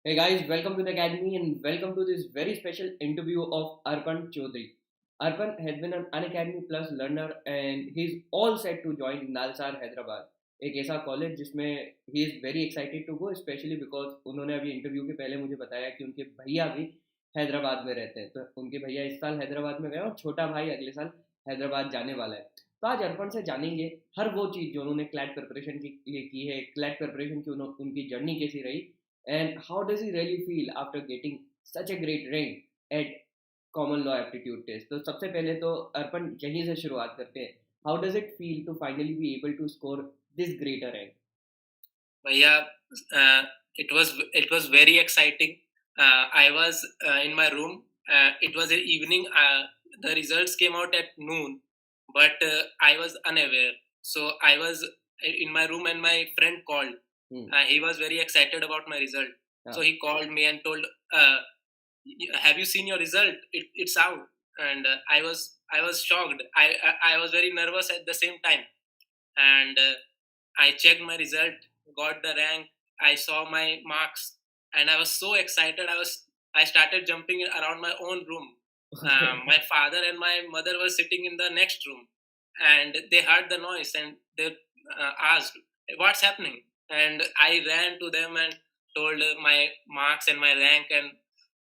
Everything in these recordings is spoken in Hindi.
Hey guys, welcome to the Academy and welcome to this very special interview of Arpan Chaudhary. Arpan has been an Unacademy Plus learner and he's all set to join Nalsar Hyderabad. एक ऐसा कॉलेज जिसमें he is very excited to go specially because उन्होंने अभी इंटरव्यू के पहले मुझे बताया कि उनके भैया भी हैदराबाद में रहते हैं, तो उनके भैया इस साल हैदराबाद में गए और छोटा भाई अगले साल हैदराबाद जाने वाला है। तो आज अर्पण से जानेंगे हर वो चीज़ जो उन्होंने क्लैट प्रिपरेशन के लिए की है, क्लैट प्रिपरेशन की उनकी जर्नी कैसी रही and how does he really feel after getting such a great rank at common law aptitude test. तो सबसे पहले तो अर्पण यहीं से शुरुआत करते हैं। How does it feel to finally be able to score this greater rank? भैया, it was very exciting. I was in my room. It was an evening. The results came out at noon, but I was unaware. So I was in my room, and my friend called. He was very excited about my result. So he called me and told, "Have you seen your result? It's out." And I was shocked. I was very nervous at the same time, and I checked my result, got the rank. I saw my marks, and I was so excited. I started jumping around my own room. My father and my mother were sitting in the next room, and they heard the noise, and they asked, "What's happening?" And I ran to them and told my marks and my rank, and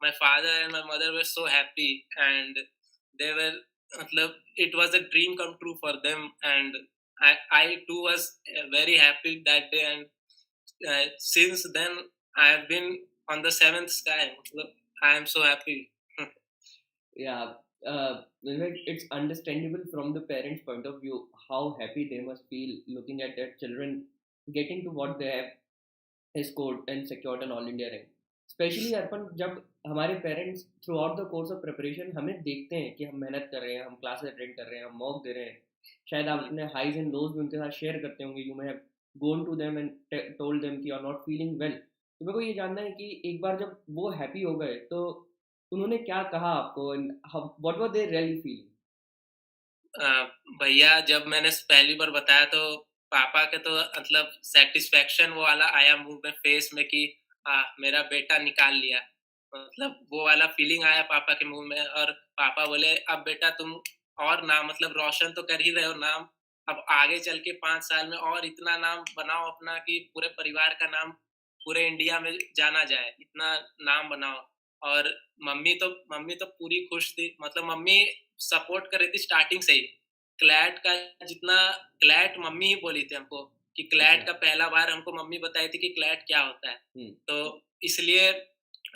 my father and my mother were so happy, and they were. It was a dream come true for them, and I too was very happy that day, and since then I have been on the seventh sky. I am so happy. Yeah, it's understandable from the parents' point of view how happy they must feel looking at their children getting to what they have scored and secured an all India rank. Specially Arpan, जब हमारे parents throughout the course of preparation हमें देखते हैं कि हम मेहनत कर रहे हैं, हम क्लासेस अटेंड कर रहे हैं, हम मॉक दे रहे हैं, शायद आप अपने हाइज एंड लोज भी उनके साथ शेयर करते होंगे, you may have gone to them and told them कि you are not feeling well. तो मेरे को ये जानना है कि एक बार जब वो हैप्पी हो गए तो उन्होंने क्या कहा आपको and what were they really feeling? अ, भैया, जब मैंने पहली बार बताया तो पापा के तो सेटिस्फेक्शन वो वाला आया मुंह में, फेस में कि मेरा बेटा निकाल लिया। वो वाला फीलिंग आया पापा के मुंह में, और पापा बोले, अब बेटा तुम और नाम रोशन तो कर ही रहे हो नाम, अब आगे चल के 5 साल में और इतना नाम बनाओ अपना कि पूरे परिवार का नाम पूरे इंडिया में जाना जाए, इतना नाम बनाओ। और मम्मी तो पूरी खुश थी, मम्मी सपोर्ट कर रही थी स्टार्टिंग से ही। क्लैट का जितना क्लैट मम्मी ही बोली थी हमको कि क्लैट का पहला बार हमको मम्मी बताई थी कि क्लैट क्या होता है। तो इसलिए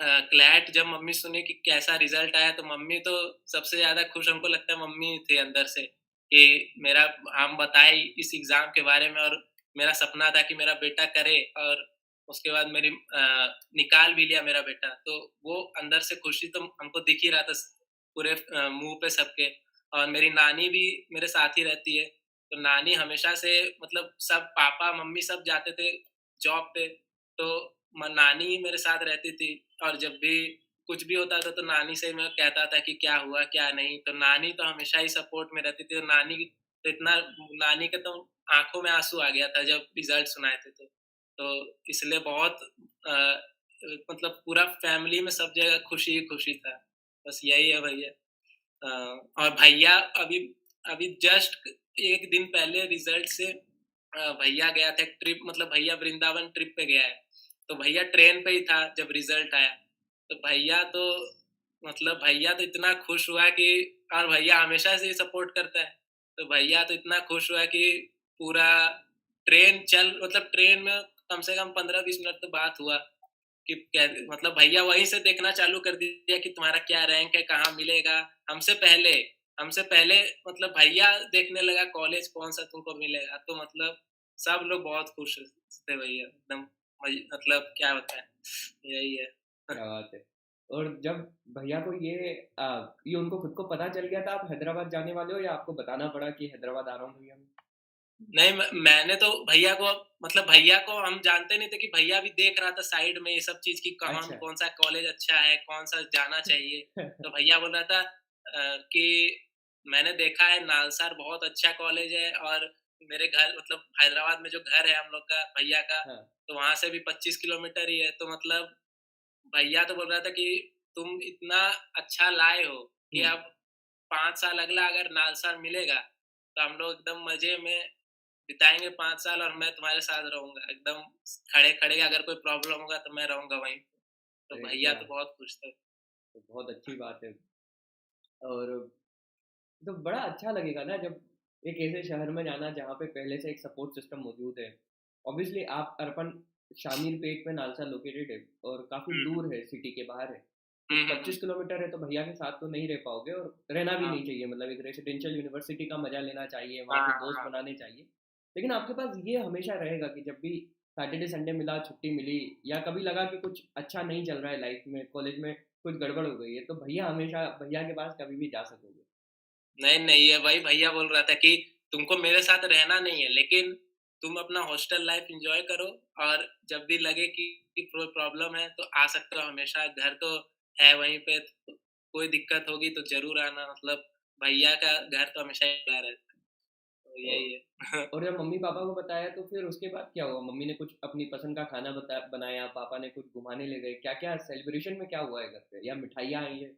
क्लैट जब मम्मी सुनी कि कैसा रिजल्ट आया, तो मम्मी तो सबसे ज्यादा खुश हमको लगता है मम्मी थे अंदर से कि मेरा हम बताए इस एग्जाम के बारे में, और मेरा सपना था कि मेरा बेटा करे, और उसके बाद निकाल भी लिया मेरा बेटा। तो वो अंदर से खुशी तो हमको दिख ही रहा था पूरे मुंह पे सबके। और मेरी नानी भी मेरे साथ ही रहती है, तो नानी हमेशा से सब पापा मम्मी सब जाते थे जॉब पे, तो नानी ही मेरे साथ रहती थी। और जब भी कुछ भी होता था तो नानी से मैं कहता था कि क्या हुआ क्या नहीं, तो नानी तो हमेशा ही सपोर्ट में रहती थी। और नानी के तो आंखों में आंसू आ गया था जब रिजल्ट सुनाए थे। तो इसलिए बहुत पूरा फैमिली में सब जगह खुशी ही खुशी था। बस यही है भैया। और भैया अभी अभी जस्ट एक दिन पहले रिजल्ट से भैया गया था ट्रिप, भैया वृंदावन ट्रिप पे गया है। तो भैया ट्रेन पे ही था जब रिजल्ट आया। तो भैया तो इतना खुश हुआ कि, और भैया हमेशा से सपोर्ट करता है, तो भैया तो इतना खुश हुआ कि पूरा ट्रेन में कम से कम 15-20 मिनट तो बात हुआ कि भैया वहीं से देखना चालू कर दिया कि तुम्हारा क्या रैंक है, कहाँ मिलेगा। हमसे पहले हमसे पहले भैया देखने लगा कॉलेज कौन सा तुमको मिलेगा। तो सब लोग बहुत खुश थे भैया, एकदम क्या बताएं, यही है। क्या बात है। और जब भैया को ये उनको खुद को पता चल गया था आप हैदराबाद जाने वाले हो, या आपको बताना पड़ा कि हैदराबाद आ रहा हूँ भैया मैं? नहीं, मैंने तो भैया को भैया को हम जानते नहीं थे कि भैया भी देख रहा था साइड में ये सब चीज की कौन अच्छा। कौन सा कॉलेज अच्छा है, कौन सा जाना चाहिए। तो भैया बोल रहा था कि मैंने देखा है नालसार बहुत अच्छा कॉलेज है, और मेरे घर हैदराबाद में जो घर है हम लोग का भैया का, हाँ। तो वहां से भी 25 किलोमीटर ही है। तो भैया तो बोल रहा था कि तुम इतना अच्छा लाए हो कि हम्म। अब 5 साल अगला अगर नालसा मिलेगा तो हम लोग एकदम मजे में बिताएंगे 5 साल, और मैं तुम्हारे साथ रहूंगा एकदम खड़े खड़े, अगर कोई प्रॉब्लम होगा तो मैं रहूंगा वहीं पे। तो अरे भैया क्या, तो बहुत खुश थे। तो बहुत अच्छी बात है। और तो बड़ा अच्छा लगेगा ना जब एक ऐसे शहर में जाना जहाँ पे पहले से एक सपोर्ट सिस्टम मौजूद है। ऑब्वियसली आप अर्पण शामीर पेट में नालसा लोकेटेड है और काफ़ी हम्म दूर है, सिटी के बाहर है। तो हम्म हम्म, हम्म, 25 किलोमीटर है, तो भैया के साथ तो नहीं रह पाओगे और रहना भी हाँ नहीं चाहिए। मतलब एक रेसिडेंशियल यूनिवर्सिटी का मजा लेना चाहिए, वहाँ हाँ पे दोस्त हाँ। बनाने चाहिए। लेकिन आपके पास ये हमेशा रहेगा कि जब भी सैटरडे संडे मिला, छुट्टी मिली, या कभी लगा कि कुछ अच्छा नहीं चल रहा है लाइफ में, कॉलेज में कुछ गड़बड़ हो गई है, तो भैया हमेशा, भैया के पास कभी भी जा सकोगे। नहीं नहीं है भाई, भैया बोल रहा था कि तुमको मेरे साथ रहना नहीं है, लेकिन तुम अपना हॉस्टल लाइफ एंजॉय करो, और जब भी लगे कि कोई प्रॉब्लम है तो आ सकते हो हमेशा, घर तो है वहीं पे, तो कोई दिक्कत होगी तो जरूर आना। मतलब भैया का घर तो हमेशा ही खुला रहता है, तो और यही है। और जब मम्मी पापा को बताया तो फिर उसके बाद क्या हुआ? मम्मी ने कुछ अपनी पसंद का खाना बनाया, पापा ने कुछ घुमाने ले गए, क्या क्या सेलिब्रेशन में क्या हुआ है घर पे, या मिठाइयाँ आई है?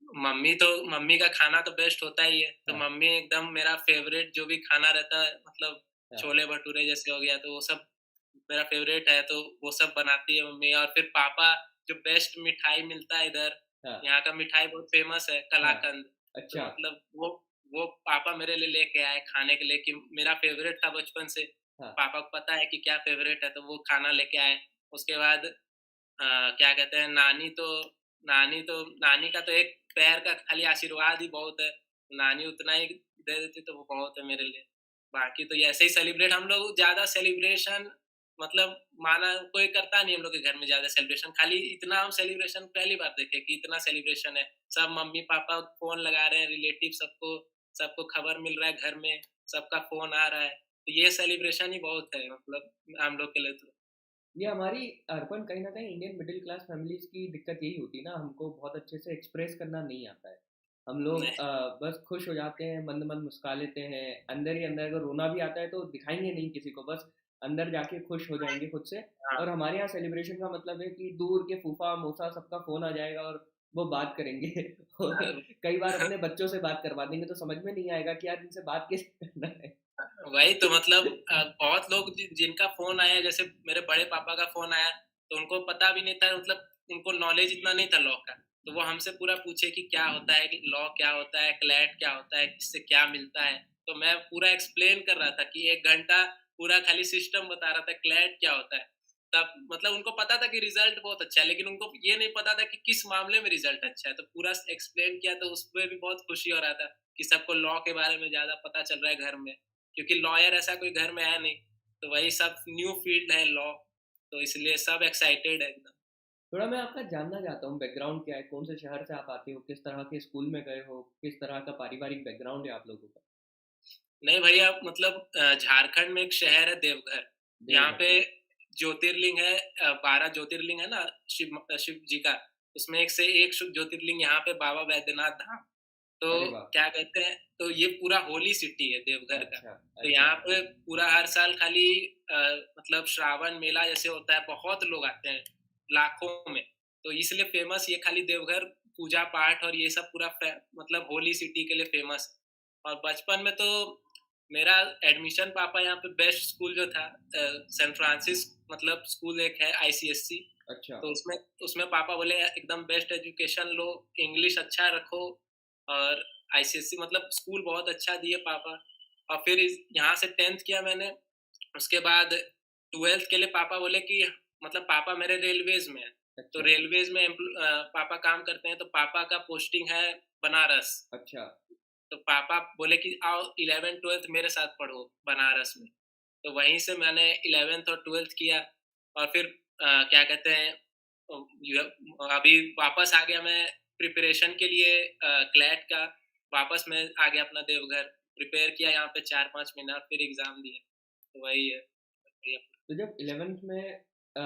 मम्मी का खाना तो बेस्ट होता ही है, तो हाँ। मम्मी एकदम मेरा फेवरेट जो भी खाना रहता है, मतलब हाँ। छोले भटूरे जैसे हो गया, तो वो सब मेरा फेवरेट है, तो वो सब बनाती है मम्मी। और फिर पापा, जो बेस्ट मिठाई मिलता है इधर, हाँ। यहाँ का मिठाई बहुत फेमस है, हाँ। कलाकंद। अच्छा। तो मतलब वो पापा मेरे लिए लेके आए खाने के लिए, कि मेरा फेवरेट था बचपन से। हाँ। पापा को पता है कि क्या फेवरेट है, तो वो खाना लेके आए। उसके बाद क्या कहते हैं, नानी का तो एक पैर का खाली आशीर्वाद ही बहुत है। नानी उतना ही दे देती तो वो बहुत है मेरे लिए। बाकी तो ये ऐसे ही सेलिब्रेट हम लोग, ज्यादा सेलिब्रेशन मतलब माना कोई करता नहीं हम लोग के घर में ज्यादा सेलिब्रेशन। खाली इतना हम सेलिब्रेशन पहली बार देखे कि इतना सेलिब्रेशन है। सब मम्मी पापा फोन लगा रहे हैं, रिलेटिव सबको सबको खबर मिल रहा है घर में, सबका फोन आ रहा है, तो ये सेलिब्रेशन ही बहुत है मतलब हम लोग के लिए तो। ये हमारी अर्पण कहीं ना कहीं इंडियन मिडिल क्लास फैमिलीज की दिक्कत यही होती है ना, हमको बहुत अच्छे से एक्सप्रेस करना नहीं आता है। हम लोग नहीं, बस खुश हो जाते हैं, मंद मंद मुस्कुरा लेते हैं, अंदर ही अंदर अगर रोना भी आता है तो दिखाएंगे नहीं किसी को, बस अंदर जाके खुश हो जाएंगे खुद से। हाँ और हमारे यहाँ सेलिब्रेशन का मतलब है कि दूर के फूफा मौसा सबका फोन आ जाएगा और वो बात करेंगे। और कई बार अपने बच्चों से बात करवा देंगे तो समझ में नहीं आएगा कि यार इनसे बात कैसे करना है। वही तो मतलब बहुत लोग जिनका फोन आया, जैसे मेरे बड़े पापा का फोन आया, तो उनको पता भी नहीं था, मतलब उनको नॉलेज इतना नहीं था लॉ का। तो वो हमसे पूरा पूछे कि क्या होता है लॉ, क्या होता है क्लैट, क्या होता है, किससे क्या मिलता है। तो मैं पूरा एक्सप्लेन कर रहा था कि 1 घंटा पूरा खाली सिस्टम बता रहा था क्लैट क्या होता है। तब मतलब उनको पता था कि रिजल्ट बहुत अच्छा है, लेकिन उनको ये नहीं पता था कि किस मामले में रिजल्ट अच्छा है। तो पूरा एक्सप्लेन किया, तो उसमें भी बहुत खुशी हो रहा था कि सबको लॉ के बारे में ज्यादा पता चल रहा है घर में, क्योंकि लॉयर ऐसा कोई घर में है नहीं। तो वही सब न्यू फील्ड है लॉ, तो इसलिए सब एक्साइटेड है एकदम। थोड़ा मैं आपका जानना चाहता हूँ, बैकग्राउंड क्या है, कौन से शहर से आप आते हो, किस तरह के स्कूल में गए हो, किस तरह का पारिवारिक बैकग्राउंड है आप लोगों का? नहीं भैया, मतलब झारखंड में एक शहर है देवघर, यहाँ देवघर। पे ज्योतिर्लिंग है, 12 ज्योतिर्लिंग है ना, शिव जी का। उसमें एक से एक शुभ ज्योतिर्लिंग यहाँ पे बाबा बैद्यनाथ धाम। तो अरे वाह। क्या कहते हैं, तो ये पूरा होली सिटी है देवघर का। अच्छा। तो अच्छा। यहाँ पे पूरा हर साल खाली अ, मतलब श्रावण मेला जैसे होता है, बहुत लोग आते हैं लाखों में। तो इसलिए फेमस ये खाली देवघर, पूजा पाठ और ये सब पूरा मतलब होली सिटी के लिए फेमस। और बचपन में तो मेरा एडमिशन पापा यहाँ पे बेस्ट स्कूल जो था सेंट फ्रांसिस, मतलब स्कूल एक है आईसीएससी। अच्छा। तो उसमें उसमें पापा बोले एकदम बेस्ट एजुकेशन लो, इंग्लिश अच्छा रखो, और आईसीएससी मतलब स्कूल बहुत अच्छा दिए पापा। और फिर यहाँ से 10th किया मैंने। उसके बाद 12th के लिए पापा बोले कि मतलब पापा मेरे रेलवेज में है, तो अच्छा। रेलवेज में पापा काम करते हैं, तो पापा का पोस्टिंग है बनारस। अच्छा। तो पापा बोले कि आओ 11th 12th मेरे साथ पढ़ो बनारस में। तो वहीं से मैंने 11th और 12th किया। और फिर क्या कहते हैं, अभी वापस आ गया मैं प्रिपरेशन के लिए क्लैट का। वापस मैं आ गया अपना देवघर, प्रिपेयर किया यहाँ पे 4-5 महीना, फिर एग्जाम दिया। तो वही है। तो जब 11th में अ,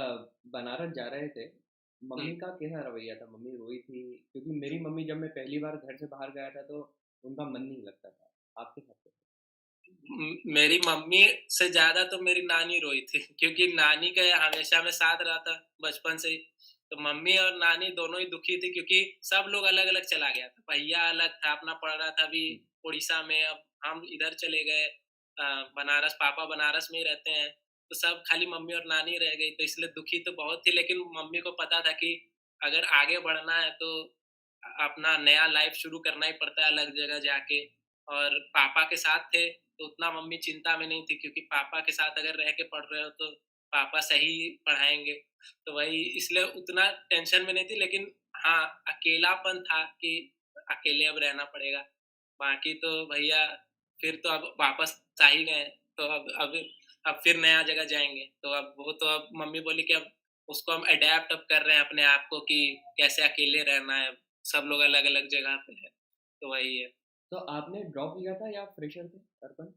बनारस जा रहे थे, हम्म, मम्मी का कैसा रवैया था? मम्मी रोई थी? क्योंकि मेरी मम्मी, जब मैं पहली बार घर से बाहर गया था तो उनका मन नहीं लगता था। आपके साथ कैसा? मेरी मम्मी से ज्यादा तो मेरी नानी रोई थी, क्योंकि नानी का हमेशा में साथ रहा था बचपन से ही। तो मम्मी और नानी दोनों ही दुखी थी क्योंकि सब लोग अलग अलग चला गया था। भैया अलग था, अपना पढ़ रहा था अभी हम्म, उड़ीसा में, अब हम इधर चले गए बनारस, पापा बनारस में ही रहते हैं। तो सब खाली मम्मी और नानी रह गई, तो इसलिए दुखी तो बहुत थी, लेकिन मम्मी को पता था कि अगर आगे बढ़ना है तो अपना नया लाइफ शुरू करना ही पड़ता है अलग जगह जाके। और पापा के साथ थे तो उतना मम्मी चिंता में नहीं थी, क्योंकि पापा के साथ अगर रह के पढ़ रहे हो तो पापा सही पढ़ाएंगे। तो वही इसलिए उतना टेंशन में नहीं थी, लेकिन हाँ, अकेलापन था कि अकेले अब रहना पड़ेगा। बाकी तो भैया फिर तो अब वापस आ ही गए, तो अब फिर नया जगह जाएँगे। तो अब वो तो अब मम्मी बोली कि अब उसको हम अडैप्ट अब कर रहे हैं अपने आप को कि कैसे अकेले रहना है, सब लोग अलग-अलग जगह पे हैं, तो वही है। तो आपने ड्रॉप लिया था या फ्रेशर थे अर्पण?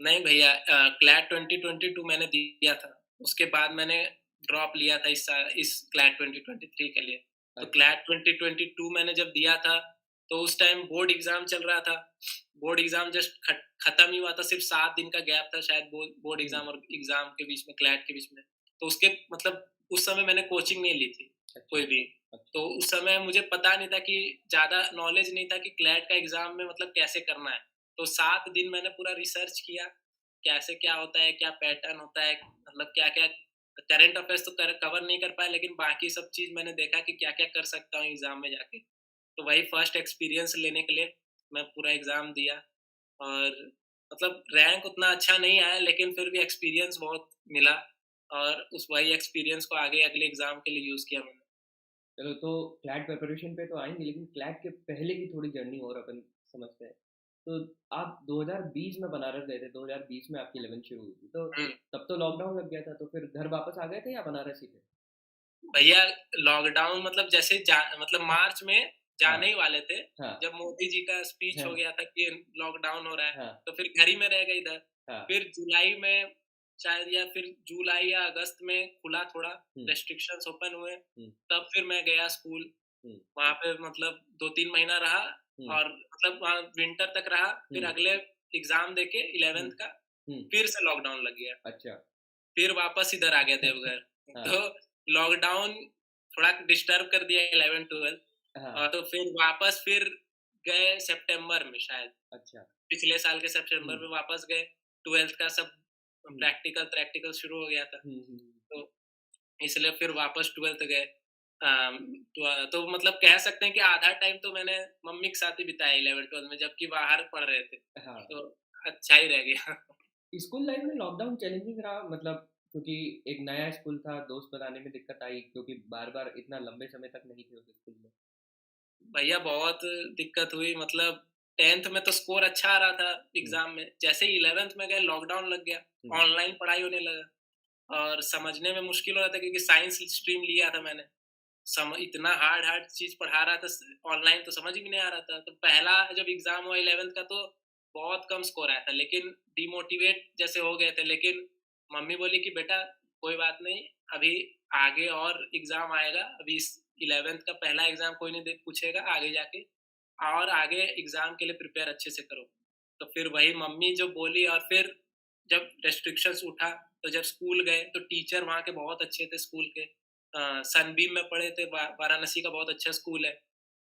नहीं भैया, क्लैट 2022 मैंने दिया था, उसके बाद मैंने ड्रॉप लिया था इस क्लैट 2023 के लिए। तो अच्छा। क्लैट 2022 मैंने जब दिया था, तो उस टाइम बोर्ड एग्ज़ाम चल रहा था। बोर्ड एग्ज़ाम जस्ट खत्म ही हुआ था, सिर्फ़ 7 दिन का गैप था शायद बोर्ड हम्म, एग्ज़ाम और एग्ज़ाम के बीच में, क्लैट के बीच में। तो उसके मतलब उस समय मैंने कोचिंग नहीं ली थी, अच्छा। कोई भी। अच्छा। तो उस समय मुझे पता नहीं था कि ज़्यादा नॉलेज नहीं था कि क्लैट का एग्ज़ाम में मतलब कैसे करना है। तो 7 दिन मैंने पूरा रिसर्च किया, कैसे क्या होता है, क्या पैटर्न होता है, मतलब क्या-क्या करंट अफेयर्स तो कवर नहीं कर पाया, लेकिन बाकी सब चीज़ मैंने देखा कि क्या-क्या कर सकता हूँ एग्ज़ाम में जाके। तो वही फर्स्ट एक्सपीरियंस लेने के लिए मैं पूरा एग्ज़ाम दिया, और मतलब रैंक उतना अच्छा नहीं आया, लेकिन फिर भी एक्सपीरियंस बहुत मिला, और उस वही एक्सपीरियंस को आगे अगले एग्ज़ाम के लिए यूज़ किया मैंने। चलो, तो क्लैट प्रिपरेशन पे तो आएंगे, लेकिन क्लैट के पहले की थोड़ी जर्नी और अपन समझते हैं। तो आप 2020 में बनारस गए थे, 2020 में आपकी 11th शुरू हुई थी, तो हुँ। तब तो लॉकडाउन लग गया था, तो फिर घर वापस आ गए थे या बनारस ही थे? भैया लॉकडाउन मतलब जैसे मतलब मार्च में हाँ। जाने ही वाले थे, हाँ। जब मोदी जी का स्पीच हो हाँ। गया था कि लॉकडाउन हो रहा है, हाँ। तो फिर घर ही में रह गए इधर। हाँ। फिर जुलाई में शायद, या फिर जुलाई या अगस्त में खुला थोड़ा, हम्म। रेस्ट्रिक्शंस ओपन हुए, हम्म। तब फिर मैं गया स्कूल। हम्म। वहाँ पे मतलब 2-3 महीना रहा, हम्म। और मतलब वहाँ विंटर तक रहा, फिर हम्म। अगले एग्ज़ाम देके हम्म। 11th का हम्म। फिर से लॉकडाउन लग गया। अच्छा। फिर वापस इधर आ गया देवघर। तो हाँ। लॉकडाउन थोड़ा डिस्टर्ब कर दिया 11-12, हाँ। तो फिर वापस फिर गए सितंबर में शायद, अच्छा। पिछले साल के सितंबर हम्म। में वापस गए। 12th का सब हम्म। प्रैक्टिकल शुरू हो गया था। हम्म। तो इसलिए फिर वापस 12th गए। तो मतलब कह सकते हैं कि आधा टाइम तो मैंने मम्मी के साथ ही बिताया 11-12 में, जबकि बाहर पढ़ रहे थे। हाँ। तो अच्छा ही रह गया। स्कूल लाइफ में लॉकडाउन चैलेंजिंग रहा, मतलब क्योंकि एक नया स्कूल था, दोस्त बनाने में दिक्कत आई, क्योंकि बार बार इतना लंबे समय तक नहीं थे उस स्कूल में। भैया बहुत दिक्कत हुई, मतलब 10th में तो स्कोर अच्छा आ रहा था हम्म। एग्जाम में, जैसे ही 11th में गए लॉकडाउन लग गया, हम्म। ऑनलाइन पढ़ाई होने लगा, और समझने में मुश्किल हो रहा था क्योंकि साइंस स्ट्रीम लिया था मैंने। इतना हार्ड हार्ड चीज पढ़ा रहा था ऑनलाइन, तो समझ भी नहीं आ रहा था। तो पहला जब एग्जाम हुआ 11th का, तो बहुत कम स्कोर आया था, लेकिन डिमोटिवेट जैसे हो गए थे। लेकिन मम्मी बोली कि बेटा कोई बात नहीं, अभी आगे और एग्जाम आएगा, अभी इस 11th का पहला एग्जाम कोई नहीं पूछेगा, आगे जाके और आगे एग्जाम के लिए प्रिपेयर अच्छे से करो। तो फिर वही मम्मी जो बोली, और फिर जब रेस्ट्रिक्शंस उठा, तो जब स्कूल गए तो टीचर वहाँ के बहुत अच्छे थे स्कूल के। सनबीम में पढ़े थे, वाराणसी का बहुत अच्छा स्कूल है।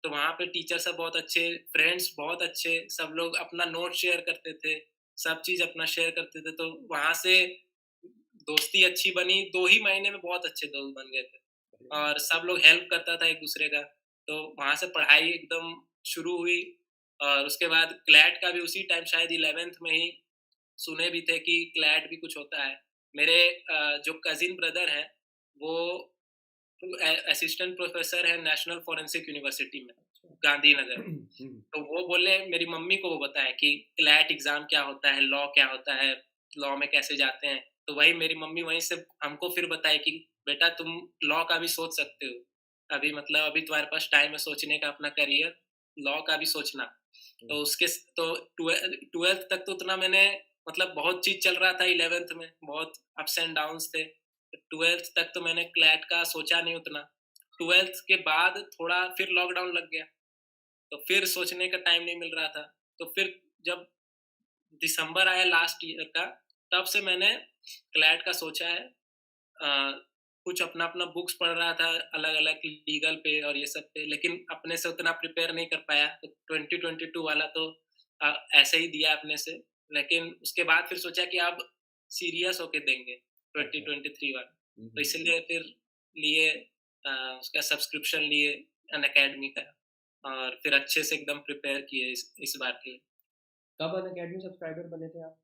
तो वहाँ पे टीचर सब बहुत अच्छे, फ्रेंड्स बहुत अच्छे, सब लोग अपना नोट शेयर करते थे, सब चीज़ अपना शेयर करते थे। तो वहाँ से दोस्ती अच्छी बनी, 2 ही महीने में बहुत अच्छे दोस्त बन गए थे, बढ़िया। और सब लोग हेल्प करता था एक-दूसरे का। तो वहाँ से पढ़ाई एकदम शुरू हुई, और उसके बाद क्लैट का भी उसी टाइम शायद 11th में ही सुने भी थे कि क्लैट भी कुछ होता है। मेरे जो कज़िन ब्रदर हैं, वो असिस्टेंट प्रोफेसर है नेशनल फोरेंसिक यूनिवर्सिटी में, अच्छा। गांधीनगर। हम्म। तो वो बोले, मेरी मम्मी को वो बताया कि क्लैट एग्जाम क्या होता है, लॉ क्या होता है, लॉ में कैसे जाते हैं। तो वही मेरी मम्मी वहीं से हमको फिर बताए कि बेटा तुम लॉ का भी सोच सकते हो, अभी मतलब अभी तुम्हारे पास टाइम है सोचने का अपना करियर, लॉ का भी सोचना। हम्म। तो उसके तो 12th तक तो उतना मैंने मतलब बहुत चीज चल रहा था, 11th में बहुत अप्स एंड डाउन्स थे। 12th तक तो मैंने क्लैट का सोचा नहीं उतना। 12th के बाद थोड़ा फिर लॉकडाउन लग गया, तो फिर सोचने का टाइम नहीं मिल रहा था। तो फिर जब दिसंबर आया लास्ट ईयर का, तब से मैंने क्लैट का सोचा है। कुछ अपना अपना बुक्स पढ़ रहा था अलग अलग लीगल पे और ये सब पे, लेकिन अपने से उतना प्रिपेयर नहीं कर पाया। तो 2022 वाला तो ऐसे ही दिया अपने से, लेकिन उसके बाद फिर सोचा कि अब सीरियस होके देंगे अच्छा। 2023 वाला। तो हम्म। इसलिए फिर लिए उसका सब्सक्रिप्शन लिए अन अकेडमी का, और फिर अच्छे से एकदम प्रिपेयर किए इस बार के लिए। कब अन अकेडमी सब्सक्राइबर बने थे आप?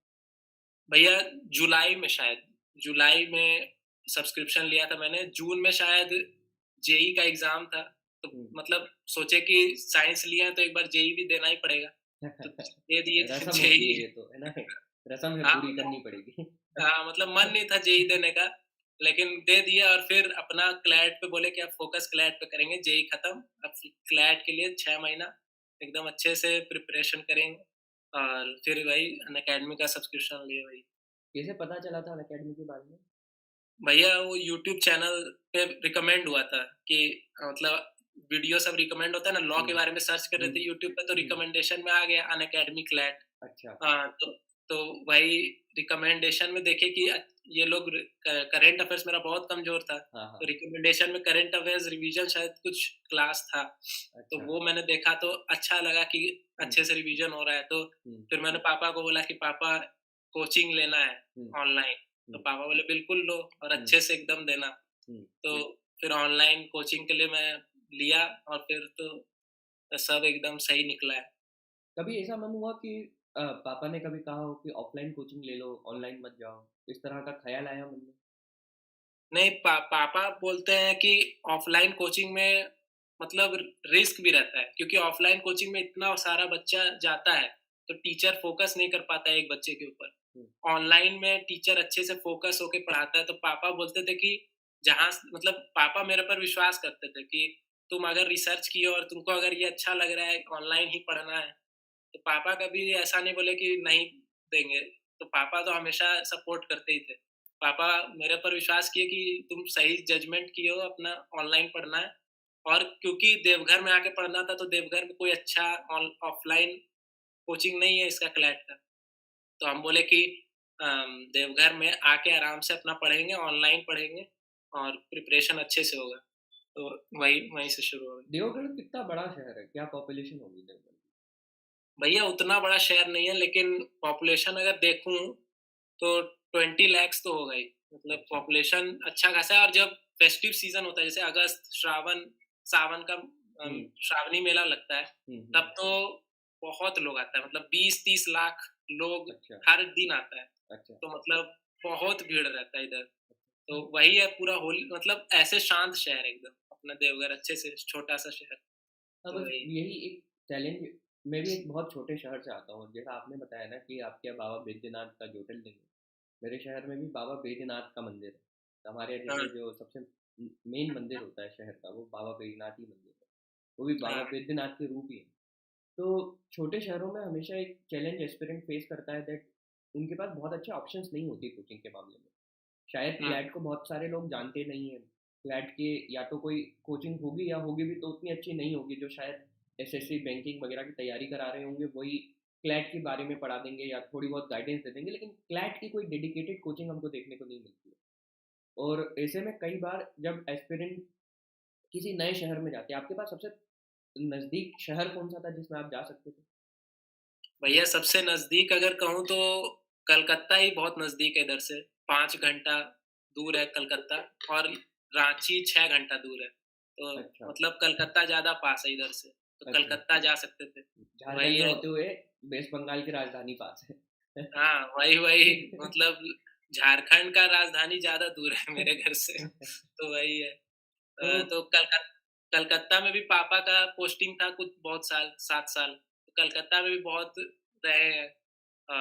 भैया जुलाई में शायद, जुलाई में सब्सक्रिप्शन लिया था मैंने। जून में शायद जेई का एग्जाम था, तो हम्म। मतलब सोचे कि साइंस लिए हैं तो एक बार जेई भी देना ही पड़ेगा, तो दे दिए थे रसम होती है जेई। ये तो, है ना? रसम है, हाँ पूरी मतलब, करनी पड़ेगी। हाँ मतलब मन नहीं था जेई देने का, लेकिन दे दिया। और फिर अपना क्लैट पे बोले कि अब फोकस क्लैट पे करेंगे, जेई खत्म, अब क्लैट के लिए 6 महीना एकदम अच्छे से प्रिपरेशन करेंगे। और फिर वही अन अकेडमी का सब्सक्रिप्शन लिए वही। कैसे पता चला था अन अकेडमी के बारे में? भैया वो यूट्यूब चैनल पे रिकमेंड हुआ था कि मतलब वीडियो सब रिकमेंड होता है ना, लॉ के हम्म। बारे में सर्च कर रहे थे हम्म। यूट्यूब पे, तो हम्म। रिकमेंडेशन में आ गया अन अकेडमी क्लैट। अच्छा। हाँ तो वही रिकमेंडेशन में देखे कि ये लोग, करंट अफेयर्स मेरा बहुत कमजोर था, हाँ तो हाँ। रिकमेंडेशन में करंट अफेयर्स रिवीजन शायद कुछ क्लास था, तो अच्छा। वो मैंने देखा तो अच्छा लगा कि हम्म। अच्छे से रिवीजन हो रहा है। तो हम्म। फिर मैंने पापा को बोला कि पापा कोचिंग लेना है हम्म। ऑनलाइन, तो हम्म। पापा बोले बिल्कुल लो और हम्म। अच्छे से एकदम देना। हम्म। तो फिर ऑनलाइन कोचिंग के लिए मैं लिया, और फिर तो सब एकदम सही निकला है। कभी ऐसा मन हुआ कि पापा ने कभी कहा हो कि ऑफलाइन कोचिंग ले लो, ऑनलाइन मत जाओ, इस तरह का ख्याल आया मन में? नहीं, पापा बोलते हैं कि ऑफलाइन कोचिंग में मतलब रिस्क भी रहता है, क्योंकि ऑफलाइन कोचिंग में इतना सारा बच्चा जाता है, तो टीचर फोकस नहीं कर पाता है एक बच्चे के ऊपर। हम्म। ऑनलाइन में टीचर अच्छे से फोकस होके पढ़ाता है, तो पापा बोलते थे कि जहाँ मतलब पापा मेरे पर विश्वास करते थे कि तुम अगर रिसर्च किए और तुमको अगर ये अच्छा लग रहा है ऑनलाइन ही पढ़ना है, तो पापा कभी ऐसा नहीं बोले कि नहीं देंगे। तो पापा तो हमेशा सपोर्ट करते ही थे। पापा मेरे पर विश्वास किए कि तुम सही जजमेंट किए हो, अपना ऑनलाइन पढ़ना है। और क्योंकि देवघर में आके पढ़ना था, तो देवघर में कोई अच्छा ऑफलाइन कोचिंग नहीं है इसका क्लैट का। तो हम बोले कि देवघर में आके आराम से अपना पढ़ेंगे, ऑनलाइन पढ़ेंगे, और प्रिपरेशन अच्छे से होगा। तो वही वहीं से शुरू हो गई। देवगढ़ कितना बड़ा शहर है, क्या पॉपुलेशन होगी देवगढ़ की? भैया उतना बड़ा शहर नहीं है, लेकिन पॉपुलेशन अगर देखूं तो 20 lakhs तो होगा ही। मतलब अच्छा। पॉपुलेशन अच्छा खासा है। और जब फेस्टिव सीजन होता है, जैसे अगस्त, श्रावण, सावन का हम्म। श्रावणी मेला लगता है, तब हम्म। तो बहुत लोग आता है, मतलब 20-30 लाख लोग अच्छा। हर दिन आता है। अच्छा। तो मतलब बहुत भीड़ रहता है इधर। तो वही है पूरा होली, मतलब ऐसे शांत शहर है एकदम अपना देवघर, अच्छे से छोटा सा शहर। हाँ, तो बस वही। यही एक चैलेंज। मैं भी एक बहुत छोटे शहर से आता हूँ, जैसा आपने बताया ना कि आपके यहाँ बाबा बैद्यनाथ का ज्योतिर्लिंग है। मेरे शहर में भी बाबा बैद्यनाथ का मंदिर है। हमारे यहाँ हाँ जैसे जो सबसे मेन मंदिर होता है शहर का, वो बाबा बैद्यनाथ ही मंदिर है। वो भी बाबा हाँ बैद्यनाथ के रूप ही है। तो छोटे शहरों में हमेशा एक चैलेंज एस्पिरेंट फेस करता है दैट उनके पास बहुत अच्छे ऑप्शंस नहीं होती कोचिंग के मामले में। शायद हम्म, क्लैट को बहुत सारे लोग जानते नहीं हैं। क्लैट के या तो कोई कोचिंग होगी, या होगी भी तो उतनी अच्छी नहीं होगी। जो शायद एसएससी बैंकिंग वगैरह की तैयारी करा रहे होंगे, वही क्लैट के बारे में पढ़ा देंगे या थोड़ी बहुत गाइडेंस दे देंगे, लेकिन क्लैट की कोई डेडिकेटेड कोचिंग हमको देखने को नहीं मिलती है। और ऐसे में कई बार जब एस्पिरेंट किसी नए शहर में जाते हैं, आपके पास सबसे नज़दीक शहर कौन सा था जिसमें आप जा सकते थे? भैया सबसे नजदीक अगर कहूँ तो कलकत्ता ही बहुत नजदीक है इधर से। 5 घंटा दूर है कलकत्ता, और रांची 6 घंटा दूर है। तो अच्छा। मतलब कलकत्ता ज्यादा पास है इधर से, तो अच्छा। कलकत्ता जा सकते थे। वही झारखंड में है। होते हुए वेस्ट बंगाल की राजधानी पास है। हाँ वही वही, मतलब झारखंड का राजधानी ज्यादा दूर है मेरे घर से। तो वही है। तो तो कलकत्ता में भी पापा का पोस्टिंग था कुछ बहुत साल, 7 साल, तो कलकत्ता में भी बहुत रहे हैं।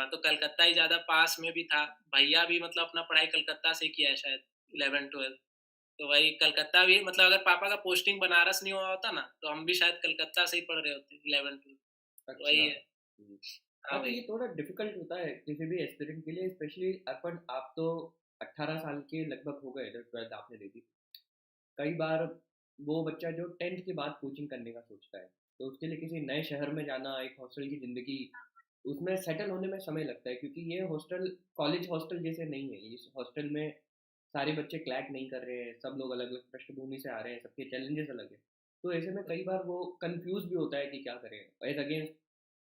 तो कलकत्ता ही ज्यादा पास में भी था। भैया भी मतलब अपना पढ़ाई कलकत्ता से किया है शायद, 11-12। तो वही कलकत्ता भी, मतलब अगर पापा का पोस्टिंग बनारस नहीं हुआ होता ना, तो हम भी शायद कलकत्ता से ही पढ़ रहे होते 11-12। अच्छा। वही है। हाँ हाँ, तो भाई। ये थोड़ा डिफिकल्ट होता है किसी भी एस्पिरेंट के लिए, स्पेशली अपन आप तो 18 साल के लगभग हो गए जब 12th आपने दे दी। कई बार वो बच्चा जो 10th के बाद कोचिंग करने का सोचता है, तो उसके लिए किसी नए शहर में जाना, एक हॉस्टल की ज़िंदगी, उसमें सेटल होने में समय लगता है, क्योंकि ये हॉस्टल कॉलेज हॉस्टल जैसे नहीं है। इस हॉस्टल में सारे बच्चे क्लैट नहीं कर रहे हैं, सब लोग अलग अलग पृष्ठभूमि से आ रहे हैं, सबके चैलेंजेस अलग हैं। तो ऐसे में कई बार वो कंफ्यूज भी होता है कि क्या करें। एज अगेंस्ट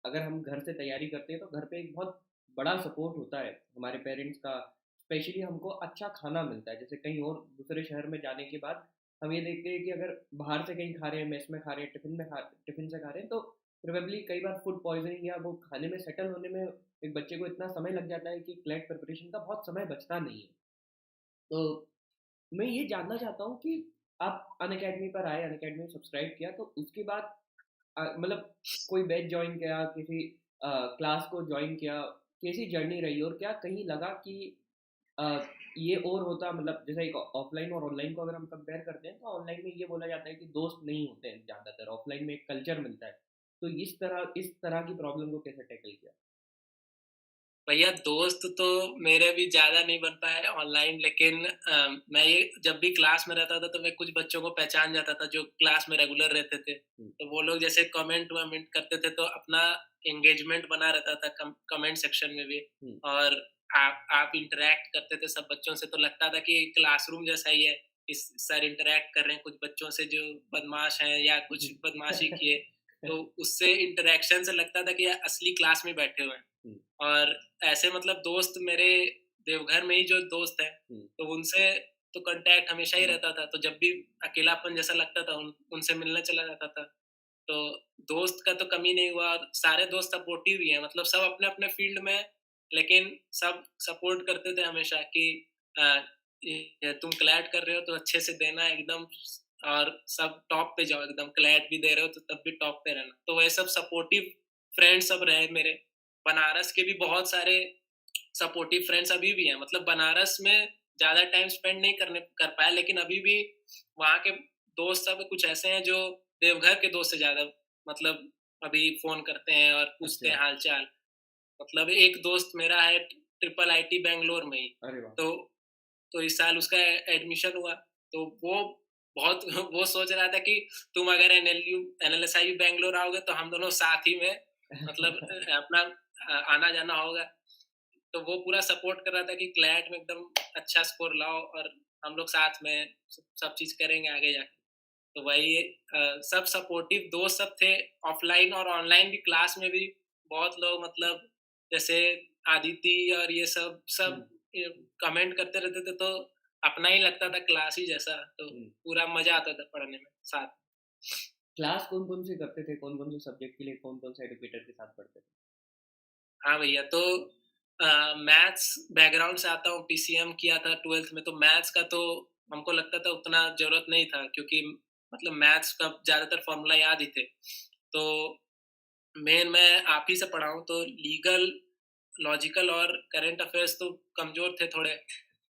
अगर हम घर से तैयारी करते हैं तो घर पे एक बहुत बड़ा सपोर्ट होता है हमारे पेरेंट्स का। स्पेशली हमको अच्छा खाना मिलता है, जैसे कहीं और दूसरे शहर में जाने के बाद हम ये देखते हैं कि अगर बाहर से कहीं खा रहे हैं, मेस में खा रहे हैं, टिफिन से खा रहे हैं, तो प्रोबेबली कई बार फूड पॉइजनिंग या वो खाने में सेटल होने में एक बच्चे को इतना समय लग जाता है कि क्लैट प्रिपरेशन का बहुत समय बचता नहीं है। तो मैं ये जानना चाहता हूँ कि आप अनअकैडमी पर आए, अनअकैडमी सब्सक्राइब किया, तो उसके बाद मतलब कोई बैच ज्वाइन किया, किसी क्लास को ज्वाइन किया, कैसी जर्नी रही, और क्या कहीं लगा कि अ, ये और होता, मतलब जैसे एक ऑफलाइन और ऑनलाइन को अगर हम कंपेयर करते हैं तो ऑनलाइन में ये बोला जाता है कि दोस्त नहीं होते हैं ज़्यादातर, ऑफलाइन में एक कल्चर मिलता है। तो इस तरह की प्रॉब्लम को कैसे टैकल किया? भैया दोस्त तो मेरे भी ज़्यादा नहीं बन पाए ऑनलाइन, लेकिन मैं ये जब भी क्लास में रहता था तो मैं कुछ बच्चों को पहचान जाता था जो क्लास में रेगुलर रहते थे। हम्म, तो वो लोग जैसे कमेंट वमेंट करते थे तो अपना एंगेजमेंट बना रहता था कमेंट सेक्शन में भी। हम्म, और आप इंटरेक्ट करते थे सब बच्चों से, तो लगता था कि क्लासरूम जैसा ही है। इस सर इंटरेक्ट कर रहे हैं कुछ बच्चों से जो बदमाश हैं या कुछ बदमाशी किए, तो उससे इंटरेक्शन से लगता था कि असली क्लास में बैठे हुए हैं। हम्म, और ऐसे मतलब दोस्त मेरे देवघर में ही जो दोस्त हैं, हम्म, तो उनसे तो कांटेक्ट हमेशा ही रहता था। तो जब भी अकेलापन जैसा लगता था उनसे मिलने चला जाता था। तो दोस्त का तो कमी नहीं हुआ, और सारे दोस्त सपोर्टिव ही हैं, मतलब सब अपने-अपने फील्ड में हैं, लेकिन सब सपोर्ट करते थे हमेशा कि अ, ये तुम क्लैट कर रहे हो तो अच्छे से देना एकदम, और सब टॉप पे जाओ एकदम, क्लैट भी दे रहे हो तो तब भी टॉप पे रहना। तो वही सब सपोर्टिव फ्रेंड्स सब रहे मेरे। बनारस के भी बहुत सारे सपोर्टिव फ्रेंड्स अभी भी हैं, मतलब बनारस में ज़्यादा टाइम स्पेंड नहीं करने कर पाया, लेकिन अभी भी वहाँ के दोस्त सब कुछ ऐसे हैं जो देवघर के दोस्त से ज़्यादा मतलब अभी फ़ोन करते हैं और पूछते अच्छा। हैं हाल-चाल। मतलब एक दोस्त मेरा है ट्रिपल आईटी बैंगलोर में ही, अरे वाह। तो इस साल उसका एडमिशन हुआ, तो वो बहुत वो सोच रहा था कि तुम अगर एनएलएसआई बैंगलोर आओगे तो हम दोनों साथ ही में मतलब अपना आना-जाना होगा। तो वो पूरा सपोर्ट कर रहा था कि क्लैट में एकदम अच्छा स्कोर लाओ और हम लोग साथ में सब चीज़ करेंगे आगे जाके। तो वही सब सपोर्टिव दोस्त सब थे, ऑफलाइन और ऑनलाइन भी, क्लास में भी बहुत लोग, मतलब जैसे आदिति और ये सब हम्म, सब कमेंट करते रहते थे, तो अपना ही लगता था क्लास ही जैसा, तो हम्म। पूरा मजा आता था पढ़ने में साथ। क्लास कौन कौन से करते थे, कौन कौन से सब्जेक्ट के लिए कौन कौन से एडुकेटर के साथ पढ़ते थे? हाँ भैया, तो मैथ्स बैकग्राउंड से आता हूँ, पीसीएम किया था 12th में, तो मैथ्स का तो हमको लगता था उतना ज़रूरत नहीं था, क्योंकि मतलब मैथ्स का ज़्यादातर फ़ॉर्मूला याद ही थे। तो मेन मैं आप ही से पढ़ा हूँ, तो लीगल, लॉजिकल और करंट अफ़ेयर्स तो कमज़ोर थे थोड़े,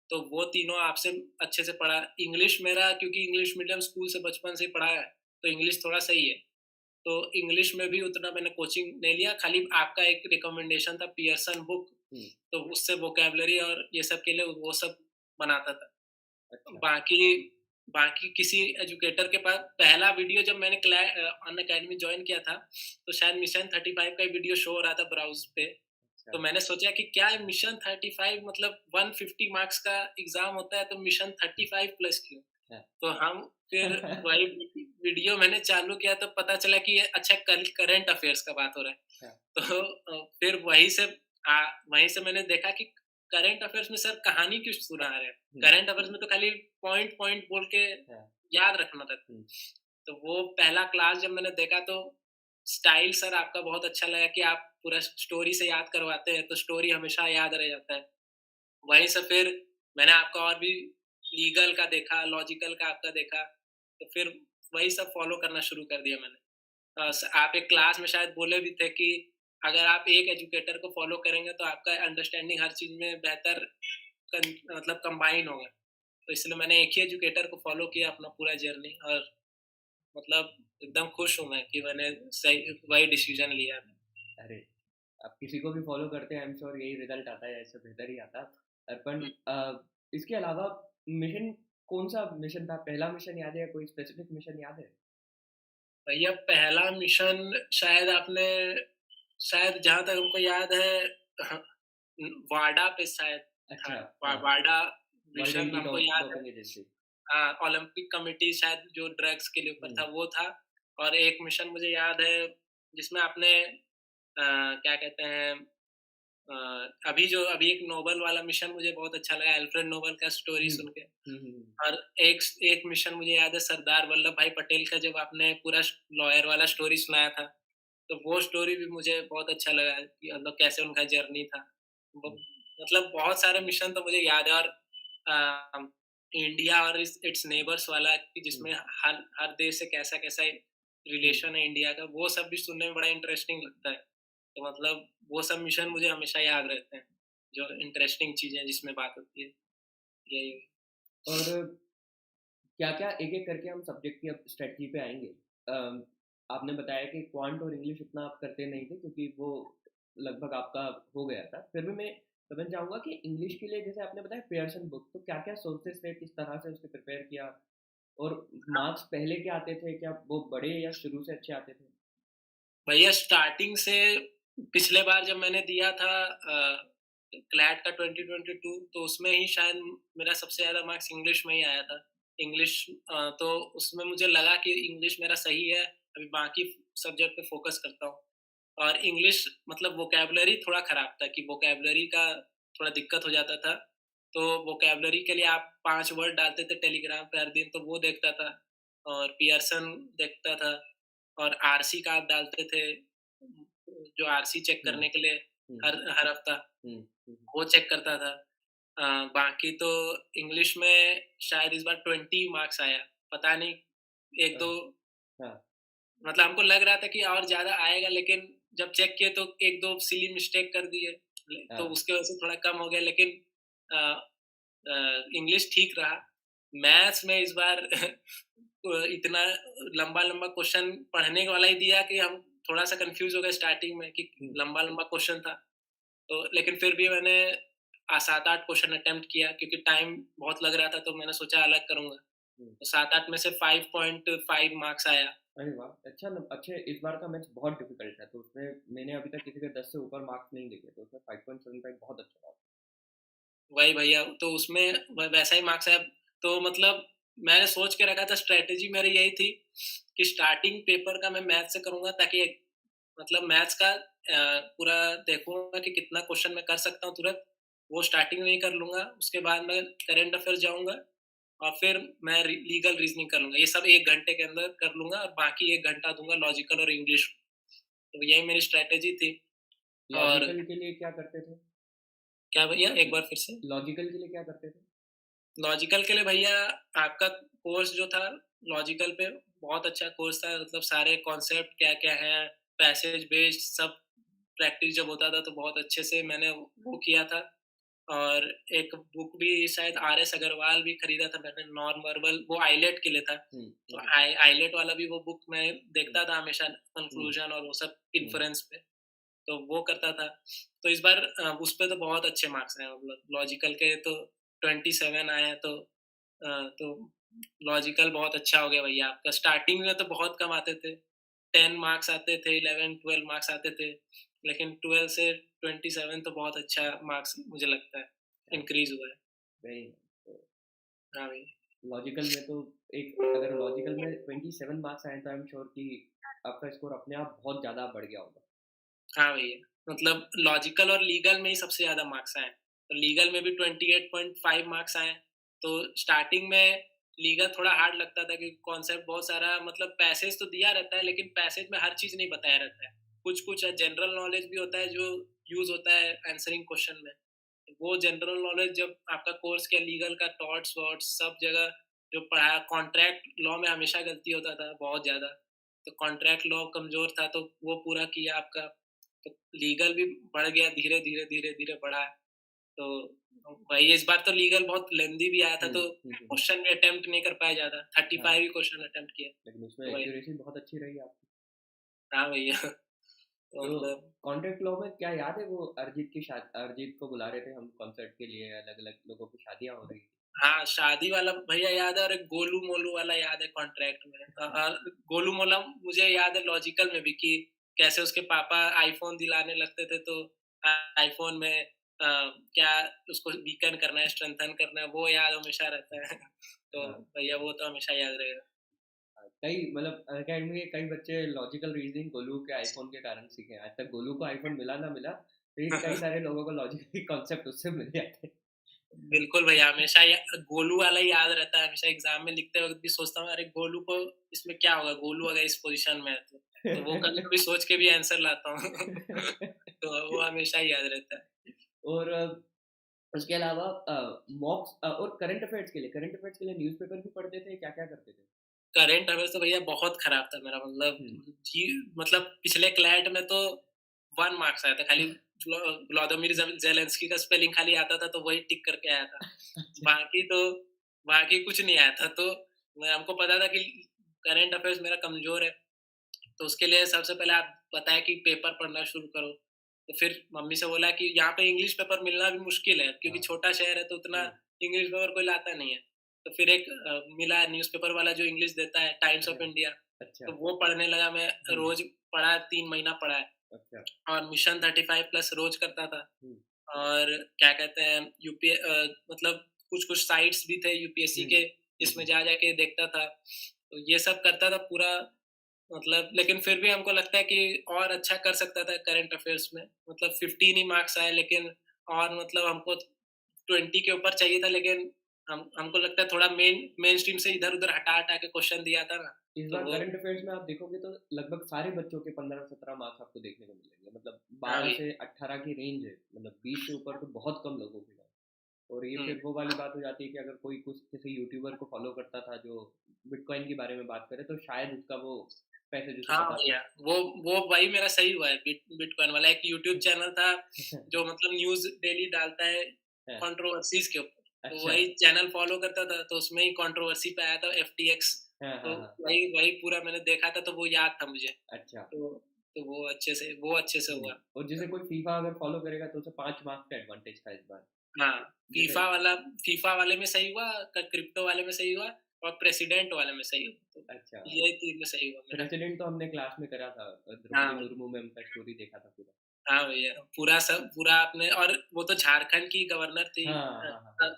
तो वो तीनों आपसे अच्छे से पढ़ा। इंग्लिश मेरा, क्योंकि इंग्लिश मीडियम स्कूल से बचपन से ही पढ़ा है, तो इंग्लिश थोड़ा सही है। तो इंग्लिश में भी उतना मैंने कोचिंग नहीं लिया, खाली आपका एक रिकमेंडेशन था पियर्सन बुक, हम्म। तो उससे वोकैबुलरी और ये सब के लिए वो सब बनाता था। अच्छा। बाकी बाकी किसी एजुकेटर के पास पहला वीडियो जब मैंने अनअकैडमी जॉइन किया था, तो शायद मिशन 35 का वीडियो शो हो रहा था ब्राउज़ पे। अच्छा। तो मैंने सोचा कि क्या है मिशन 35, मतलब 150 मार्क्स का एग्ज़ाम होता है, तो मिशन 35 प्लस क्यों? हाँ। तो हम फिर वही वीडियो मैंने चालू किया, तो पता चला कि ये अच्छा करंट अफेयर्स का बात हो रहा है। हाँ। तो फिर वहीं से मैंने देखा कि करंट अफेयर्स में सर कहानी क्यों सुना रहे हैं? हम्म, करंट अफेयर्स में तो खाली पॉइंट पॉइंट बोल के हाँ। याद रखना था। हम्म, तो वो पहला क्लास जब मैंने देखा, तो स्टाइल सर आपका बहुत अच्छा लगा कि आप पूरा स्टोरी से याद करवाते हैं, तो स्टोरी हमेशा याद रह जाता है। वहीं से फिर मैंने आपका और भी लीगल का देखा, लॉजिकल का आपका देखा, तो फिर वही सब फ़ॉलो करना शुरू कर दिया मैंने। आप एक क्लास में शायद बोले भी थे कि अगर आप एक एजुकेटर को फ़ॉलो करेंगे तो आपका अंडरस्टैंडिंग हर चीज़ में बेहतर मतलब कंबाइन होगा। तो इसलिए मैंने एक ही एजुकेटर को फ़ॉलो किया अपना पूरा जर्नी, और मतलब एकदम खुश हूँ मैं कि मैंने सही वही डिसीज़न लिया है। अरे, आप किसी को भी फॉलो करते हैं, आई एम श्योर यही रिजल्ट आता है, इससे बेहतर ही आता। अर्पण, हुँ। इसके अलावा मिशन, कौन सा मिशन था, पहला मिशन याद है या कोई स्पेसिफिक मिशन याद है? भैया पहला मिशन शायद आपने, शायद जहाँ तक हमको याद है, हाँ, वाडा पे शायद था। अच्छा। हाँ। वाडा वर्ल्ड मिशन एंटी हमको याद है। Doping agency. हाँ, ओलंपिक कमिटी शायद जो ड्रग्स के लिए ऊपर था वो था। और एक मिशन मुझे याद है जिसमें आपने क्या कहते हैं, अभी एक नोबल वाला मिशन मुझे बहुत अच्छा लगा, अल्फ्रेड नोबल का स्टोरी सुन के। और एक एक मिशन मुझे याद है सरदार वल्लभ भाई पटेल का, जब आपने पूरा लॉयर वाला स्टोरी सुनाया था, तो वो स्टोरी भी मुझे बहुत अच्छा लगा कि मतलब कैसे उनका जर्नी था। मतलब बहुत सारे मिशन तो मुझे याद है। और इंडिया और इट्स नेबर्स वाला कि जिसमें हर हर देश से कैसा कैसा रिलेशन है इंडिया का, वो सब भी सुनने में बड़ा इंटरेस्टिंग लगता है। तो मतलब वो सब मिशन मुझे हमेशा याद रहते हैं, जो इंटरेस्टिंग चीजें जिसमें बात होती है यही। और क्या क्या एक एक करके हम सब्जेक्ट की अब स्ट्रेटजी पे आएंगे। आपने बताया कि क्वांट और इंग्लिश उतना आप करते नहीं थे क्योंकि वो लगभग आपका हो गया था, फिर भी मैं समझ चाहूँगा कि इंग्लिश के लिए जैसे आपने बताया पियर्सन बुक, तो क्या क्या सोर्सेस थे, किस तरह से उसके प्रिपेयर किया, और मार्क्स पहले क्या आते थे, क्या वो बड़े या शुरू से अच्छे आते थे? भैया स्टार्टिंग से पिछले बार जब मैंने दिया था क्लैट का 2022, तो उसमें ही शायद मेरा सबसे ज्यादा मार्क्स इंग्लिश में ही आया था। इंग्लिश तो उसमें मुझे लगा कि इंग्लिश मेरा सही है, अभी बाकी सब्जेक्ट पे फोकस करता हूँ। और इंग्लिश मतलब वोकैबुलरी थोड़ा खराब था, कि वोकैबुलरी का थोड़ा दिक्कत हो जाता था। तो वोकैबुलरी के लिए आप 5 वर्ड डालते थे टेलीग्राम पे हर दिन, तो वो देखता था। और पियर्सन देखता था। और आरसी का आप डालते थे, जो आरसी चेक करने के लिए हर हर हफ्ता, वो चेक करता था। बाकी तो इंग्लिश में शायद इस बार 20 मार्क्स आया, पता नहीं। एक दो मतलब हमको लग रहा था कि और ज्यादा आएगा, लेकिन जब चेक किए तो एक दो सिली मिस्टेक कर दिए, तो उसके वजह से थोड़ा कम हो गया। लेकिन इंग्लिश ठीक रहा। मैथ्स में इस बार इतना लंबा लंबा क्वेश्चन पढ़ने वाला ही दिया कि हम थोड़ा सा कंफ्यूज हो गए स्टार्टिंग में कि लंबा लंबा क्वेश्चन था। तो लेकिन फिर भी मैंने 7-8 क्वेश्चन अटेम्प्ट किया, क्योंकि टाइम बहुत लग रहा था, तो मैंने सोचा अलग करूंगा। तो 7-8 में से 5.5 मार्क्स आया। अरे वाह, अच्छा अच्छे। इस बार का मैच बहुत डिफिकल्ट है, तो उसमें मैंने अभी तक किसी के 10 से ऊपर मार्क्स नहीं देखे, तो उसमें 5.75 बहुत अच्छा था। वही भैया, तो उसमें वैसा ही मार्क्स आया। तो मतलब मैंने सोच के रखा था, स्ट्रेटेजी मेरी यही थी कि स्टार्टिंग पेपर का मैं मैथ से करूंगा, ताकि मतलब मैथ्स का पूरा देखूंगा कि कितना क्वेश्चन मैं कर सकता हूँ तुरंत, वो स्टार्टिंग में ही कर लूंगा। उसके बाद मैं करेंट अफेयर जाऊंगा, और फिर मैं लीगल रीजनिंग कर लूंगा। ये सब 1 घंटे के अंदर कर लूंगा, और बाकी 1 घंटा दूंगा लॉजिकल और इंग्लिश। तो यही मेरी स्ट्रेटेजी थी। और लॉजिकल के लिए क्या करते थे? क्या भैया, एक बार फिर से? लॉजिकल के लिए क्या करते थे? लॉजिकल के लिए भैया, आपका कोर्स जो था लॉजिकल पे, बहुत अच्छा कोर्स था। मतलब सारे कॉन्सेप्ट क्या क्या है, पैसेज बेस्ड सब प्रैक्टिस जब होता था, तो बहुत अच्छे से मैंने वो किया था। और एक बुक भी शायद आर एस अग्रवाल भी खरीदा था मैंने, नॉन वर्बल, वो आईलेट के लिए था। तो आईलेट वाला भी वो बुक मैं देखता था हमेशा, कंक्लूजन और वो सब इन्फ्रेंस पे, तो वो करता था। तो इस बार उस पे तो बहुत अच्छे मार्क्स आए, मतलब लॉजिकल के तो 27 आए हैं। तो लॉजिकल बहुत अच्छा हो गया भैया आपका। स्टार्टिंग में तो बहुत कम आते थे, 10 मार्क्स आते थे, 11-12 मार्क्स आते थे, लेकिन 12 से 27 तो बहुत अच्छा मार्क्स मुझे लगता है इंक्रीज हुआ है। वेरी। हाँ भैया। लॉजिकल में तो एक, अगर लॉजिकल में 27 मार्क्स आए तो आई एम श्योर कि आपका स्कोर अपने आप बहुत ज़्यादा बढ़ गया होगा। हाँ भैया, मतलब लॉजिकल और लीगल में ही सबसे ज्यादा मार्क्स आए, तो लीगल में भी 28.5 मार्क्स आए। तो स्टार्टिंग में लीगल थोड़ा हार्ड लगता था, क्योंकि कॉन्सेप्ट बहुत सारा, मतलब पैसेज तो दिया रहता है, लेकिन पैसेज में हर चीज नहीं बताया रहता है। कुछ कुछ जनरल नॉलेज भी होता है जो यूज होता है आंसरिंग क्वेश्चन में। वो जनरल नॉलेज जब आपका कोर्स किया, लीगल का टॉट्स वॉट्स सब जगह जो पढ़ाया, कॉन्ट्रैक्ट लॉ में हमेशा गलती होता था बहुत ज्यादा, तो कॉन्ट्रैक्ट लॉ कमजोर था, तो वो पूरा किया आपका। तो लीगल भी बढ़ गया, धीरे धीरे धीरे धीरे बढ़ा। तो भाई इस बार तो लीगल बहुत लेंदी भी आया था, तो क्वेश्चन भी अटेम्प्ट नहीं कर पाया ज्यादा, 35 ही क्वेश्चन अटेम्प्ट किया। लेकिन उसमें तो एक्यूरेसी बहुत अच्छी रही आपकी। हाँ भैया। तो तो मतलब कॉन्ट्रैक्ट लॉ में क्या याद है, वो अरिजीत की शादी, अरिजीत को बुला रहे थे हम कॉन्सर्ट के लिए, अलग अलग लोगों की शादियां हो रही थी। हाँ, शादी वाला भैया याद है, और एक गोलू मोलू वाला याद है कॉन्ट्रैक्ट में। और गोलू मोला मुझे याद है लॉजिकल में भी, कि कैसे उसके पापा आईफोन दिलाने लगते थे, तो आईफोन में क्या उसको वीकन करना है, स्ट्रेंथन करना है, वो याद हमेशा रहता है। तो हाँ। भैया वो तो हमेशा याद रहेगा। कई मतलब अकेडमी के कई बच्चे लॉजिकल रीजनिंग गोलू के आईफोन के कारण सीखे हैं। आज तक गोलू को आईफोन मिला ना मिला, लेकिन कई सारे लोगों को लॉजिकल कॉन्सेप्ट उससे मिल जाते हैं। बिल्कुल भैया, हमेशा गोलू वाला ही याद रहता है। हमेशा एग्जाम में लिखते वक्त भी सोचता हूँ, अरे गोलू को इसमें क्या होगा, गोलू अगर इस पोजीशन में है तो वो कभी कभी सोच के भी आंसर लाता हूँ। तो वो हमेशा ही याद रहता है। और उसके अलावा मॉक्स और करंट अफेयर्स के लिए न्यूज़पेपर भी पढ़ते थे, क्या क्या करते थे? करंट अफेयर्स तो भैया बहुत खराब था मेरा, मतलब हम्म। जी, मतलब पिछले क्लैट में तो 1 मार्क्स आया था खाली। व्लादिमीर जेलेंस्की का स्पेलिंग खाली आता था तो वही टिक करके आया था। अच्छा। बाकी तो बाकी कुछ नहीं आया था। तो हमको पता था कि करंट अफेयर्स मेरा कमजोर है, तो उसके लिए सबसे पहले आप बताया कि पेपर पढ़ना शुरू करो। तो फिर मम्मी से बोला कि यहाँ पे इंग्लिश पेपर मिलना भी मुश्किल है, क्योंकि हाँ। छोटा शहर है तो उतना हम्म। इंग्लिश पेपर कोई लाता नहीं है। तो फिर एक मिला न्यूज़पेपर वाला जो इंग्लिश देता है, टाइम्स ऑफ अरे इंडिया। अच्छा। तो वो पढ़ने लगा मैं। हम्म। रोज पढ़ा, 3 महीना पढ़ा है। अच्छा। और मिशन 35+ रोज करता था। हम्म। और क्या कहते हैं, मतलब कुछ कुछ साइट्स भी थे यूपीएससी हम्म। के, जिसमें जा जाके देखता था। तो ये सब करता था पूरा, मतलब लेकिन फिर भी हमको लगता है कि और अच्छा कर सकता था करंट अफेयर्स में। मतलब 15 ही मार्क्स आए, लेकिन और मतलब हमको 20 के ऊपर चाहिए था। लेकिन हमको लगता है थोड़ा मेन स्ट्रीम से इधर उधर हटा हटा के क्वेश्चन दिया था ना। इस तो बार वो, करंट अफेयर्स में आप देखोगे तो लगभग सारे बच्चों के 15-17 मार्क्स आपको देखने को मिलेंगे। मतलब हाँ 12 भी। से 18 की रेंज है, मतलब 20 से ऊपर तो बहुत कम लोगों के पास। और ये हम्म। फिर वो वाली बात हो जाती है कि अगर कोई कुछ किसी यूट्यूबर को फॉलो करता था जो बिटकॉइन के बारे में बात करे, तो शायद उसका वो पैसे जिसे हाँ पता था। भैया, वो वही मेरा सही हुआ है। बिटकॉइन वाला एक यूट्यूब चैनल था जो मतलब न्यूज डेली डालता है हाँ, कंट्रोवर्सीज के ऊपर। तो अच्छा। वही चैनल फॉलो करता था, तो उसमें ही कंट्रोवर्सी पे आया था एफटीएक्स। हाँ तो हाँ हाँ। वही वही पूरा मैंने देखा था, तो वो याद था मुझे। अच्छा। तो वो अच्छे से हुआ। और जिसे कोई फीफा अगर फॉलो करेगा तो उसे 5 मार्क्स का एडवांटेज था इस बार। हाँ, जैसे फीफा वाले में सही हुआ, क्रिप्टो वाले में सही हुआ, और प्रेसिडेंट वाले में सही हुआ। तो अच्छा, ये 3 में सही हुआ मेरा। प्रेसिडेंट तो हमने क्लास में करा था, हाँ द्रौपदी भाई। मुर्मू में उनका स्टोरी देखा था पूरा। हाँ भैया, पूरा आपने, और वो तो झारखंड की गवर्नर थी। हाँ हाँ हाँ हाँ।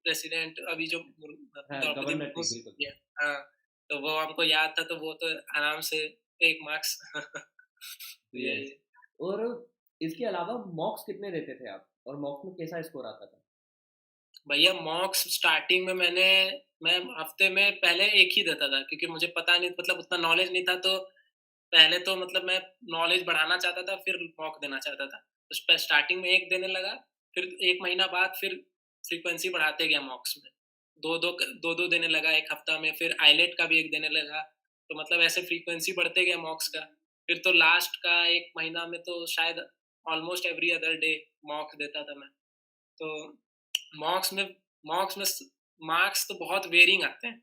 प्रेसिडेंट अभी जो हाँ द्रौपदी गवर्नर मुर्मू थी बिल्कुल। है। हाँ, तो वो हमको याद था, तो वो तो आराम से 1 मार्क्स। ये यस। और इसके अलावा मॉक्स कितने देते थे आप, और मॉक्स में कैसा स्कोर आता था? भैया, मॉक्स स्टार्टिंग में मैं हफ्ते में पहले एक ही देता था, क्योंकि मुझे पता नहीं, मतलब उतना नॉलेज नहीं था। तो पहले तो मतलब मैं नॉलेज बढ़ाना चाहता था, फिर मॉक देना चाहता था। तो स्टार्टिंग में एक देने लगा, फिर 1 महीना बाद फिर फ्रीक्वेंसी बढ़ाते गया मॉक्स में। दो दो देने लगा एक हफ्ता में, फिर आइलेट का भी एक देने लगा। तो मतलब ऐसे फ्रीक्वेंसी बढ़ते गया मॉक्स का। फिर तो लास्ट का 1 महीना में तो शायद almost every other day mock देता था मैं। तो मॉक्स में मॉक्स में मार्क्स तो बहुत वेरिंग आते हैं,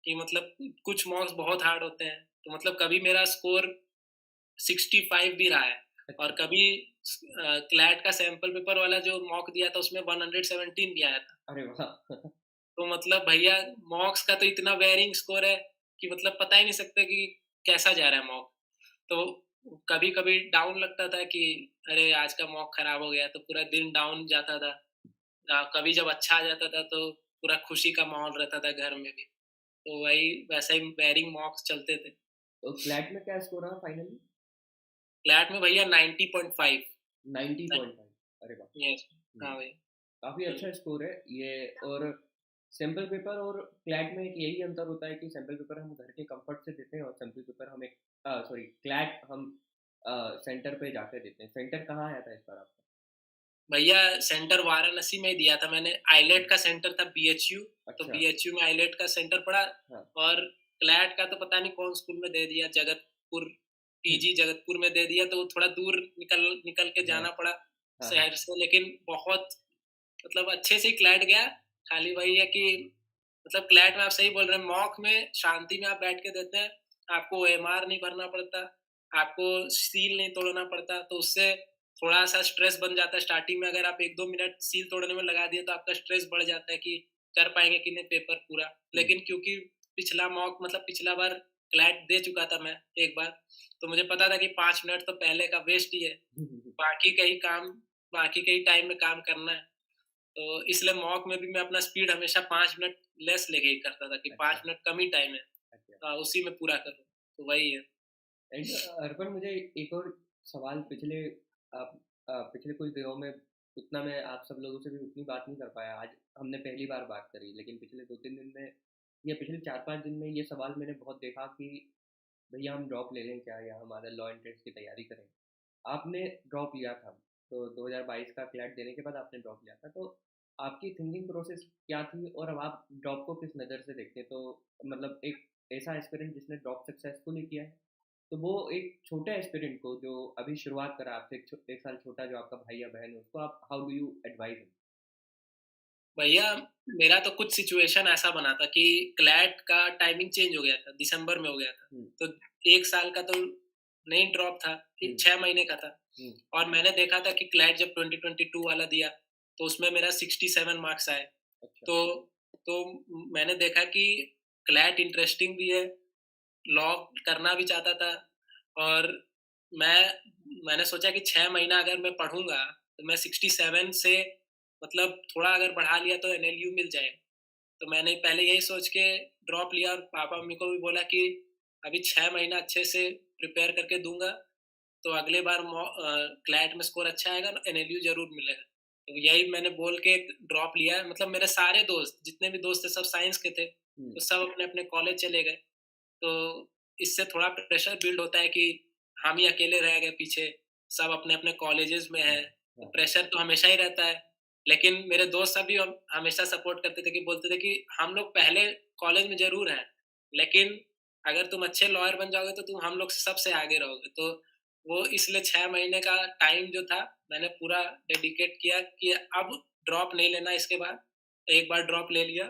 कि मतलब कुछ मॉक्स बहुत हार्ड होते हैं। तो मतलब कभी मेरा स्कोर 65 भी रहा है, और अच्छा। कभी क्लैट का सैंपल पेपर वाला जो मॉक दिया था उसमें 117 भी आया था। अरे वाह। तो मतलब भैया, मॉक्स का तो इतना वेरिंग स्कोर है कि मतलब पता ही नहीं सकता कि कैसा जा रहा है मॉक। तो कभी कभी डाउन लगता था कि अरे आज का मॉक खराब हो गया, तो पूरा दिन डाउन जाता था। कभी जब अच्छा आ जाता था तो पूरा खुशी का माहौल रहता था घर में भी। तो वही वैसे ही वेरिंग मॉक्स चलते थे। तो क्लैट में क्या स्कोर रहा फाइनली? फ्लैट में भैया 90.5। 90.5। अरे वाह। यस। हम्म, हाँ भाई। काफी हम्म। अच्छा स्कोर है ये। और सैंपल पेपर और क्लैट में एक यही अंतर होता है कि सैंपल पेपर हम घर के कंफर्ट से देते हैं, और सैंपल पेपर हम एक सॉरी क्लैट हम सेंटर पे जाकर देते हैं। सेंटर कहाँ आया था इस बार आपका? भैया, सेंटर वाराणसी में ही दिया था मैंने। हम्म। आइलेट का सेंटर था बीएचयू। तो अच्छा। बीएचयू में आइलेट का सेंटर पड़ा। हाँ। और क्लैट का तो पता नहीं कौन स्कूल में दे दिया, जगतपुर, पीजी जगतपुर में दे दिया। तो वो थोड़ा दूर निकल निकल के हाँ जाना पड़ा हाँ हाँ। शहर से, लेकिन बहुत मतलब अच्छे से ही क्लैट गया। खाली वही है कि मतलब क्लैट में आप सही बोल रहे हैं, मॉक में शांति में आप बैठ के देते हैं। आपको ओएमआर नहीं भरना पड़ता, आपको सील नहीं तोड़ना पड़ता। तो उससे थोड़ा सा स्ट्रेस बन जाता है स्टार्टिंग में। अगर आप 1-2 मिनट सील तोड़ने में लगा दिए तो आपका स्ट्रेस बढ़ जाता है कि कर पाएंगे कि नहीं पेपर पूरा। हम्म। लेकिन क्योंकि पिछला मॉक मतलब पिछला बार क्लैट दे चुका था मैं एक बार, तो मुझे पता था कि 5 मिनट तो पहले का वेस्ट ही है। बाकी कई काम बाकी के ही टाइम में काम करना है। तो इसलिए मॉक में भी मैं अपना स्पीड हमेशा 5 मिनट लेस लेके ही करता था कि अच्छा, 5 मिनट कम ही टाइम है, अच्छा। उसी में पूरा करूँ, तो वही है। एंड अर्पण, मुझे एक और सवाल, आप पिछले कुछ दिनों में उतना मैं आप सब लोगों से भी उतनी बात नहीं कर पाया। आज हमने पहली बार बात करी, लेकिन पिछले 2-3 दिन में या पिछले 4-5 दिन में ये सवाल मैंने बहुत देखा कि भैया हम ड्रॉप ले लें क्या, या हमारा लॉ एंट्रेंस की तैयारी करें। आपने ड्रॉप लिया था, तो 2022 का क्लैट देने के बाद आपने ड्रॉप लिया था, तो आपकी थिंकिंग प्रोसेस क्या थी, और अब आप ड्रॉप को किस नज़र से देखते हैं? तो मतलब एक ऐसा एस्पिरेंट जिसने ड्रॉप सक्सेसफुली किया है, तो वो एक छोटे एस्पिरेंट को जो अभी शुरुआत करा आपसे, एक साल छोटा जो आपका भाई या बहन है, उसको आप how do you advise him? भैया मेरा तो कुछ सिचुएशन ऐसा बना था कि क्लैट का टाइमिंग चेंज हो गया था, दिसंबर में हो गया था। हम्म, तो 1 साल का तो नहीं ड्रॉप था, हम्म, 6 महीने का था। हम्म, और मैंने देखा था कि क्लैट जब 2022 वाला दिया, तो उसमें मेरा 67 मार्क्स आए। अच्छा, तो तो मैंने देखा कि क्लैट इंटरेस्टिंग भी है, लॉ करना भी चाहता था। और मैंने सोचा कि 6 महीना अगर मैं पढ़ूंगा तो मैं 67 से मतलब थोड़ा अगर बढ़ा लिया तो एनएलयू मिल जाएगा। तो मैंने पहले यही सोच के ड्रॉप लिया, और पापा मम्मी को भी बोला कि अभी 6 महीना अच्छे से प्रिपेयर करके दूंगा, तो अगले बार क्लैट में स्कोर अच्छा आएगा, एनएलयू जरूर मिलेगा। तो यही मैंने बोल के ड्रॉप लिया है। मतलब मेरे सारे दोस्त, जितने भी दोस्त थे, सब साइंस के थे, हम्म, तो सब अपने अपने कॉलेज चले गए। तो इससे थोड़ा प्रेशर बिल्ड होता है कि हम ही अकेले रह गए पीछे, सब अपने अपने कॉलेजेस में हाँ, हैं। तो हाँ, प्रेशर तो हमेशा ही रहता है। लेकिन मेरे दोस्त सभी हमेशा सपोर्ट करते थे, कि बोलते थे कि हम लोग पहले कॉलेज में जरूर हैं, लेकिन अगर तुम अच्छे लॉयर बन जाओगे तो तुम हम लोग से सबसे आगे रहोगे। तो वो इसलिए 6 महीने का टाइम जो था, मैंने पूरा डेडिकेट किया कि अब ड्रॉप नहीं लेना। इसके बाद एक बार ड्रॉप ले लिया,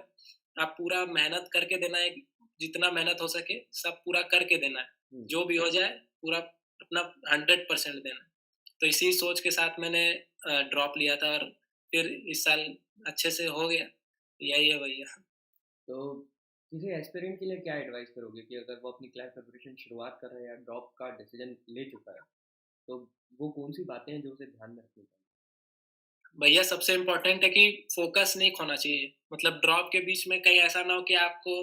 अब पूरा मेहनत करके देना है, जितना मेहनत हो सके सब पूरा करके देना है, हम्म, जो भी हो जाए पूरा अपना 100% देना है। तो इसी सोच के साथ मैंने ड्रॉप लिया था, और फिर इस साल अच्छे से हो गया। यही है भैया। तो किसी एस्पिरेंट के लिए क्या एडवाइस करोगे कि अगर वो अपनी क्लास प्रिपरेशन शुरुआत कर रहे हैं या ड्रॉप का डिसीजन ले चुका है, तो वो कौन सी बातें हैं जो उसे ध्यान में रखनी चाहिए? भैया सबसे इम्पोर्टेंट है कि फोकस नहीं खोना चाहिए। मतलब ड्रॉप के बीच में कहीं ऐसा ना हो कि आपको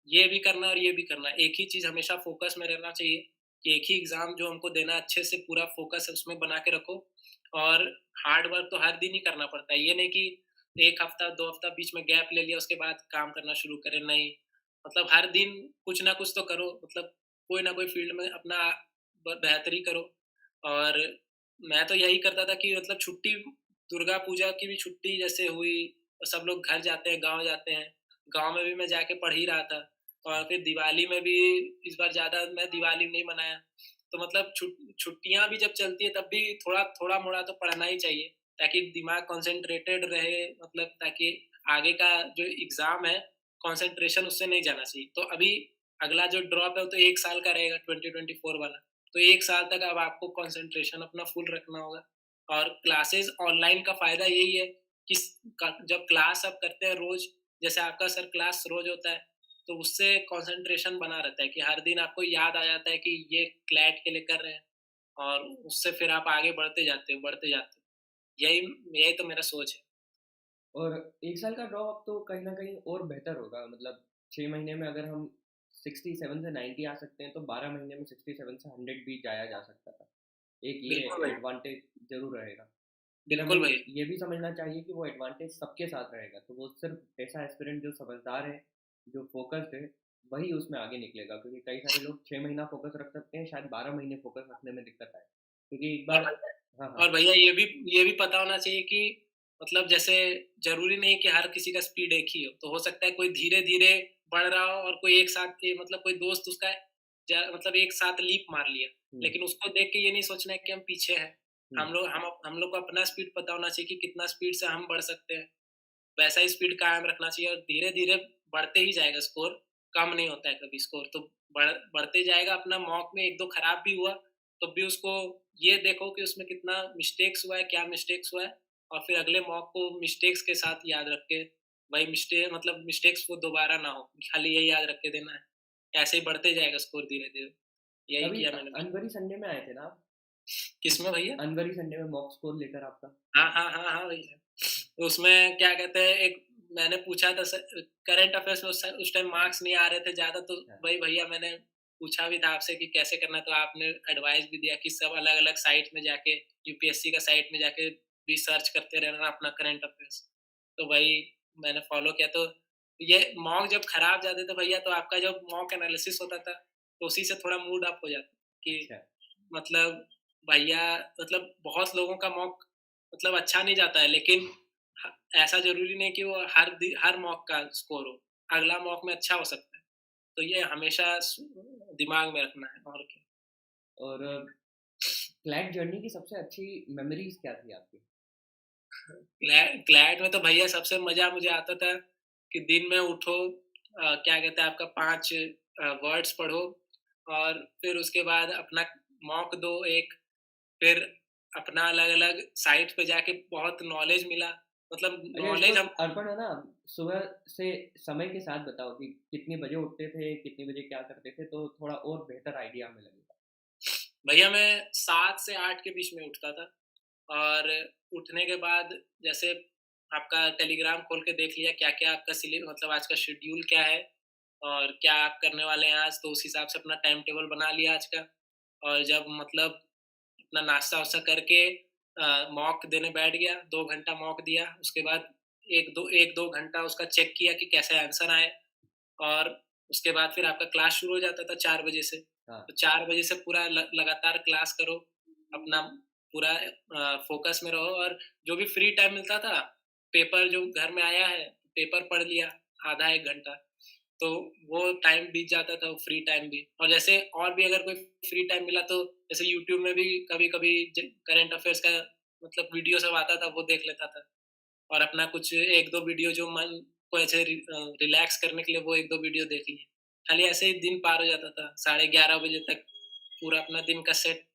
ये भी करना और ये भी करना। एक ही चीज हमेशा फोकस में रहना चाहिए, कि एक ही एग्जाम जो हमको देना है, अच्छे से पूरा फोकस है उसमें बना के रखो। और हार्ड वर्क तो हर दिन ही करना पड़ता है। ये नहीं कि 1 हफ्ता 2 हफ्ता बीच में गैप ले लिया, उसके बाद काम करना शुरू करें, नहीं। मतलब हर दिन कुछ ना कुछ तो करो। मतलब कोई ना कोई फील्ड में अपना बेहतरी करो। और मैं तो यही करता था कि मतलब छुट्टी, दुर्गा पूजा की भी छुट्टी जैसे हुई, तो सब लोग घर जाते हैं, गाँव जाते हैं। गाँव में भी मैं जाके पढ़ ही रहा था। और फिर दिवाली में भी इस बार ज़्यादा मैं दिवाली नहीं मनाया। तो मतलब छुट्टियाँ भी जब चलती है तब भी थोड़ा थोड़ा-मोड़ा तो पढ़ना ही चाहिए, ताकि दिमाग कंसंट्रेटेड रहे। मतलब ताकि आगे का जो एग्ज़ाम है, कंसंट्रेशन उससे नहीं जाना चाहिए। तो अभी अगला जो ड्रॉप है वो तो 1 साल का रहेगा, 2024 वाला। तो 1 साल तक अब आपको कंसंट्रेशन अपना फुल रखना होगा। और क्लासेस ऑनलाइन का फ़ायदा यही है कि जब क्लास आप करते हैं रोज़, जैसे आपका सर क्लास रोज़ होता है, तो उससे कंसंट्रेशन बना रहता है कि हर दिन आपको याद आ जाता है कि ये क्लैट के लिए कर रहे हैं। और उससे फिर आप आगे बढ़ते जाते हो, बढ़ते जाते हो। यही यही तो मेरा सोच है। और एक साल का ड्रॉप तो कहीं ना कहीं और बेहतर होगा। मतलब 6 महीने में अगर हम 67 से 90 आ सकते हैं, तो 12 महीने में 67 से 100 भी जाया जा सकता था। एक ये बिल्कुल भाई, एडवांटेज जरूर रहेगा। फिर बिल्कुल हमें भाई। ये भी समझना चाहिए कि वो एडवांटेज सबके साथ रहेगा, तो वो सिर्फ ऐसा एस्पिरेंट जो समझदार है, जो फोकस्ड है, वही उसमें आगे निकलेगा। क्योंकि कई सारे लोग 6 महीना फोकस रख सकते हैं, शायद 12 महीने फोकस रखने में दिक्कत आए, क्योंकि एक और बार। भैया हाँ, हाँ, और भैया ये भी पता होना चाहिए कि मतलब जैसे ज़रूरी नहीं कि हर किसी का स्पीड एक ही हो। तो हो सकता है कोई धीरे-धीरे बढ़ रहा हो, और कोई एक साथ मतलब कोई दोस्त उसका मतलब एक साथ लीप मार लिया। हम्म, लेकिन उसको देख के ये नहीं सोचना है कि हम पीछे हैं। हम्म, हम लोग को अपना स्पीड पता होना चाहिए कि कितना स्पीड से हम बढ़ सकते हैं। वैसा ही स्पीड कायम रखना चाहिए, और धीरे-धीरे बढ़ते ही जाएगा स्कोर। कम नहीं होता है कभी स्कोर, तो बढ़ते जाएगा। अपना मॉक में 1-2 खराब भी हुआ, तब भी उसको ये देखो कि उसमें कितना मिस्टेक्स हुआ है, क्या मिस्टेक्स हुआ है, और फिर अगले मॉक को मिस्टेक्स के साथ याद रख के, वही मतलब मिस्टेक्स वो दोबारा ना हो, खाली यही याद रख के देना है। ऐसे ही बढ़ते जाएगा स्कोर धीरे-धीरे। यही कभी किया मैंने भी। अनवरी संडे में आए थे ना आप? किसमें भैया? अनवरी संडे में मॉक स्कोर लेकर आपका? हाँ, हाँ, हाँ, हाँ भैया। तो उसमें क्या कहते हैं, एक मैंने पूछा था करंट अफेयर्स में उस टाइम मार्क्स नहीं आ रहे थे ज़्यादा, तो हाँ, वही भैया मैंने पूछा भी था आपसे कि कैसे करना है, तो आपने एडवाइस भी दिया कि सब अलग-अलग साइट में जाके, यूपीएससी का साइट में जाके रिसर्च करते रहना अपना करंट अफेयर्स। तो वही मैंने फॉलो किया। तो ये मॉक जब खराब जाते थे भैया, तो आपका जब मॉक एनालिसिस होता था, तो उसी से थोड़ा मूड अप हो जाता कि अच्छा। मतलब भैया, मतलब बहुत लोगों का मॉक मतलब अच्छा नहीं जाता है, लेकिन ऐसा जरूरी नहीं कि वो हर मॉक का स्कोर हो, अगला मॉक में अच्छा हो सकता है। तो ये हमेशा दिमाग में रखना है, और क्या। और क्लैट जर्नी की सबसे अच्छी मेमोरीज क्या थी आपकी? क्लैट में तो भैया सबसे मजा मुझे आता था कि दिन में उठो, क्या कहते हैं आपका 5 वर्ड्स पढ़ो, और फिर उसके बाद अपना मॉक दो एक, फिर अपना अलग-अलग साइट पे जाके बहुत नॉलेज मिला। मतलब अच्छा, इसको नॉलेज हम अर्पण है ना, सुबह से समय के साथ बताओ कि कितने बजे उठते थे, कितने बजे क्या करते थे, तो थोड़ा और बेहतर आइडिया हमें लगेगा। भैया मैं 7 से 8 के बीच में उठता था, और उठने के बाद जैसे आपका टेलीग्राम खोल के देख लिया क्या-क्या आपका मतलब आज का शेड्यूल क्या है, और क्या आप करने वाले हैं आज, तो उस हिसाब से अपना टाइम टेबल बना लिया आज का। और जब मतलब अपना नाश्ता-वाश्ता करके मॉक देने बैठ गया, 2 घंटा मॉक दिया, उसके बाद 1-2 घंटा उसका चेक किया कि कैसे आंसर आए, और उसके बाद फिर आपका क्लास शुरू हो जाता था 4 बजे से। हाँ। तो 4 बजे से पूरा लगातार क्लास करो, अपना पूरा फ़ोकस में रहो, और जो भी फ्री टाइम मिलता था, पेपर जो घर में आया है, पेपर पढ़ लिया आधा 1 घंटा, तो वो टाइम बीत जाता था, वो फ्री टाइम भी। और जैसे और भी अगर कोई फ्री टाइम मिला, तो जैसे यूट्यूब में भी कभी-कभी करंट अफेयर्स का मतलब वीडियो सब आता था, वो देख लेता था। और अपना कुछ 1-2 वीडियो जो मन को ऐसे रिलैक्स करने के लिए, वो 1-2 वीडियो देख लिए। खाली ऐसे ही दिन पार हो जाता था, साढ़े 11 बजे तक पूरा अपना दिन का सेट,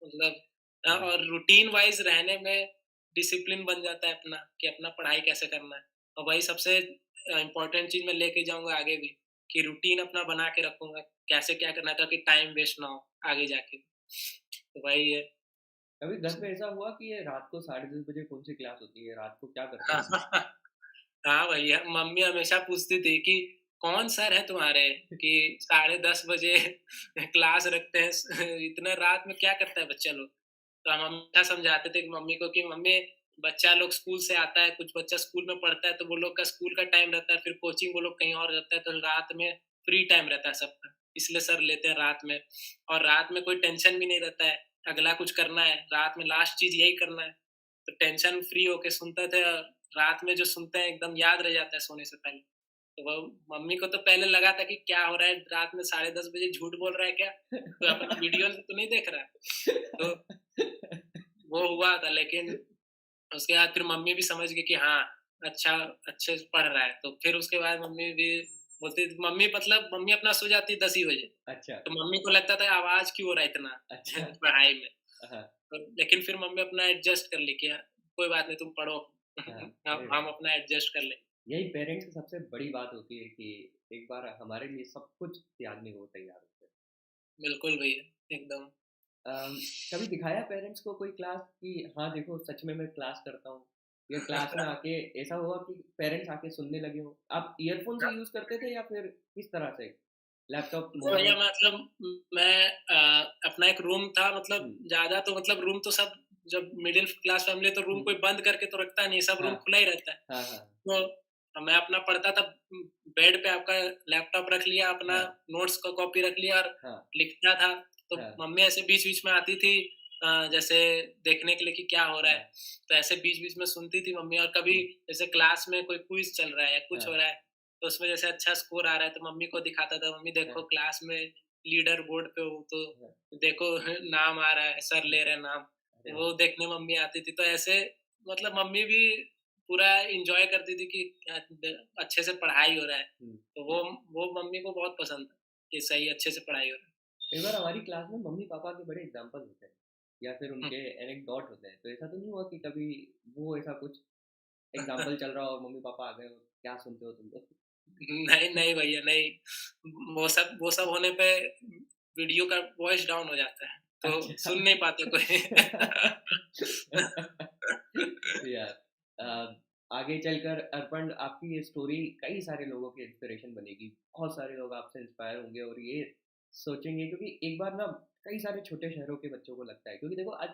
मतलब हाँ। और रूटीन वाइज़ रहने में डिसिप्लिन बन जाता है अपना, कि अपना पढ़ाई कैसे करना है। और वही सबसे इम्पोर्टेंट चीज़ मैं लेके जाऊँगा आगे भी, कि रूटीन अपना बना के रखूँगा, कैसे क्या करना है, ताकि टाइम वेस्ट ना हो आगे जाके। तो वही है। कभी घर पे ऐसा हुआ कि ये रात को 10:30 बजे कौन सी क्लास होती है, रात को क्या करते हाँ, हो? हाँ भैया, मम्मी हमेशा पूछती थी कि कौन सर है तुम्हारे कि 10:30 बजे क्लास रखते हैं, इतने रात में क्या करता है बच्चा लोग। तो हम हमेशा समझाते थे कि मम्मी को कि मम्मी, बच्चा लोग स्कूल से आता है, कुछ बच्चा स्कूल में पढ़ता है, तो वो लोग का स्कूल का टाइम रहता है, फिर कोचिंग वो लोग कहीं और रहता है, तो रात में फ्री टाइम रहता है सबका, इसलिए सर लेते हैं रात में। और रात में कोई टेंशन भी नहीं रहता है, अगला कुछ करना है, रात में लास्ट चीज़ यही करना है, तो टेंशन फ्री होके सुनते थे, और रात में जो सुनते हैं एकदम याद रह जाता है सोने से पहले। तो वो मम्मी को तो पहले लगा था कि क्या हो रहा है, रात में 10:30 बजे झूठ बोल रहा है क्या? कोई अपना वीडियो तो नहीं देख रहा है? तो वो हुआ था, लेकिन उसके बाद फिर मम्मी भी समझ गई कि हाँ, अच्छा, अच्छे से पढ़ रहा है। तो फिर उसके बाद मम्मी भी बोलती थी, मम्मी मतलब मम्मी अपना सो जाती 10 ही बजे। अच्छा। तो मम्मी को लगता था आवाज़ क्यों हो रहा है इतना अच्छा। पढ़ाई में। हाँ। तो लेकिन फिर मम्मी अपना एडजस्ट कर ली कि हाँ, कोई बात नहीं, तुम पढ़ो। हाँ। अरे हम वाह! अपना एडजस्ट कर लेंगे। यही पेरेंट्स की सबसे बड़ी बात होती है कि एक बार हमारे लिए सब कुछ त्यागने को वो तैयार होते हैं। बिल्कुल भैया, एकदम। अम, कभी दिखाया पेरेंट्स को कोई क्लास कि हाँ देखो सच में मैं क्लास करता हूँ, या क्लास में आके ऐसा हुआ कि पेरेंट्स आके सुनने लगे हो? आप ईयरफोन से यूज करते थे या फिर किस तरह से? लैपटॉप, तो भैया मोबाइल? मतलब मैं अपना एक रूम था, मतलब हम्म। ज़्यादा तो मतलब रूम तो सब, जब मिडिल क्लास फैमिली है तो रूम हम्म। कोई बंद करके तो रखता नहीं, सब हाँ। रूम खुला ही रहता है। हाँ। हाँ। तो मैं अपना पढ़ता था, बेड पे आपका लैपटॉप रख लिया, अपना हाँ। नोट्स का कॉपी रख लिया, और हाँ। लिखता था। तो हाँ। मम्मी ऐसे बीच-बीच में आती थी, जैसे देखने के लिए कि क्या हो रहा है। हाँ। तो ऐसे बीच-बीच में सुनती थी मम्मी, और कभी हम्म। जैसे क्लास में कोई क्विज़ चल रहा है या कुछ हो हाँ। रहा है, तो उसमें जैसे अच्छा स्कोर आ रहा है, तो मम्मी को दिखाता था, मम्मी देखो हाँ। क्लास में लीडर बोर्ड पे हूँ, तो हाँ। देखो नाम आ रहा है, सर ले रहे हैं नाम। अरे वो वाह! देखने मम्मी आती थी, तो ऐसे मतलब मम्मी भी पूरा एन्जॉय करती थी कि क्या अच्छे से पढ़ाई हो रहा है। हम्म। तो वो मम्मी को बहुत पसंद था कि सही अच्छे से पढ़ाई हो रहा कई बार हमारी क्लास में मम्मी पापा के बड़े एग्जाम्पल होते हैं, या फिर है। उनके एनेक्डोट होते हैं, तो ऐसा तो नहीं हुआ कि कभी वो ऐसा कुछ एग्जाम्पल चल रहा हो और मम्मी पापा आ गए हो, क्या सुनते हो तुम लोग? नहीं, नहीं भैया नहीं। वो सब होने पे वीडियो का वॉइस डाउन हो जाता है। तो अच्छा। सुन नहीं पाता कोई। यार, आगे चलकर अर्पण आपकी ये स्टोरी कई सारे लोगों की इंस्पिरेशन बनेगी। बहुत सारे लोग आपसे इंस्पायर होंगे और ये सोचेंगे, क्योंकि एक बार ना कई सारे छोटे शहरों के बच्चों को लगता है, क्योंकि देखो आज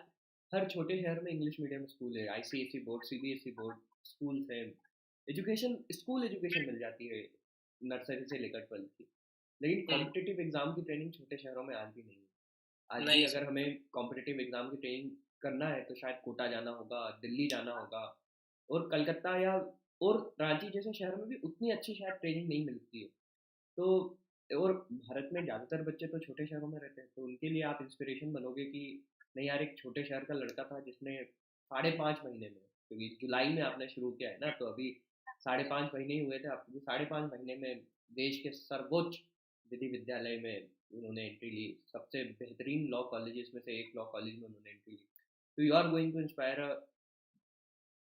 हर छोटे शहर में इंग्लिश मीडियम स्कूल है, ICSE board, CBSE board schools हैं, एजुकेशन स्कूल एजुकेशन मिल जाती है नर्सरी से लेकर 12th की। लेकिन हुँ, कॉम्पिटिटिव एग्जाम की ट्रेनिंग छोटे शहरों में आज भी नहीं है। आज भी नहीं अगर सर। हमें कॉम्पिटिटिव एग्जाम की ट्रेनिंग करना है तो शायद कोटा जाना होगा, दिल्ली जाना होगा, और कलकत्ता या और रांची जैसे शहर में भी उतनी अच्छी शायद ट्रेनिंग नहीं मिलती है। तो और भारत में ज़्यादातर बच्चे तो छोटे शहरों में रहते हैं, तो उनके लिए आप इंस्पिरेशन बनोगे कि नहीं यार, एक छोटे शहर का लड़का था जिसने 5.5 महीने में, क्योंकि जुलाई में आपने शुरू किया है ना, तो अभी 5.5 महीने ही हुए थे आपको, 5.5 महीने में देश के सर्वोच्च विधि विद्यालय में उन्होंने एंट्री ली, सबसे बेहतरीन लॉ कॉलेजेस में से एक लॉ कॉलेज में उन्होंने एंट्री ली। तो you are going to inspire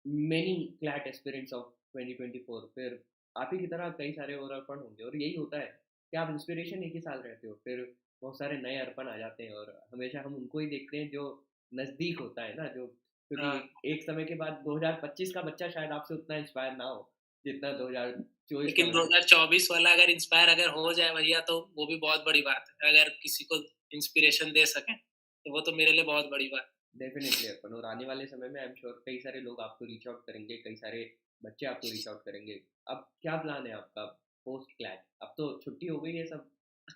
many CLAT aspirants of 2024। फिर आप ही की तरह कई सारे और अर्पण होंगे, और यही होता है कि आप इंस्पिरेशन एक ही साल रहते हो, फिर बहुत सारे नए अर्पण आ जाते हैं, और हमेशा हम उनको ही देखते हैं जो नज़दीक होता है ना, जो, क्योंकि हाँ, एक समय के बाद 2025 का बच्चा शायद आपसे उतना इंस्पायर ना हो जितना 2024 का लेकिन बच्चा। 2024 वाला अगर इंस्पायर अगर हो जाए भैया तो वो भी बहुत बड़ी बात है। अगर किसी को इंस्पिरेशन दे सकें, तो वो तो मेरे लिए बहुत बड़ी बात डेफिनेटली अर्पण, और आने वाले समय में आई एम श्योर कई सारे लोग आपको रीच आउट करेंगे, कई सारे बच्चे आपको रीच आउट करेंगे। अब क्या प्लान है आपका पोस्ट क्लैट? अब तो छुट्टी हो गई है सब।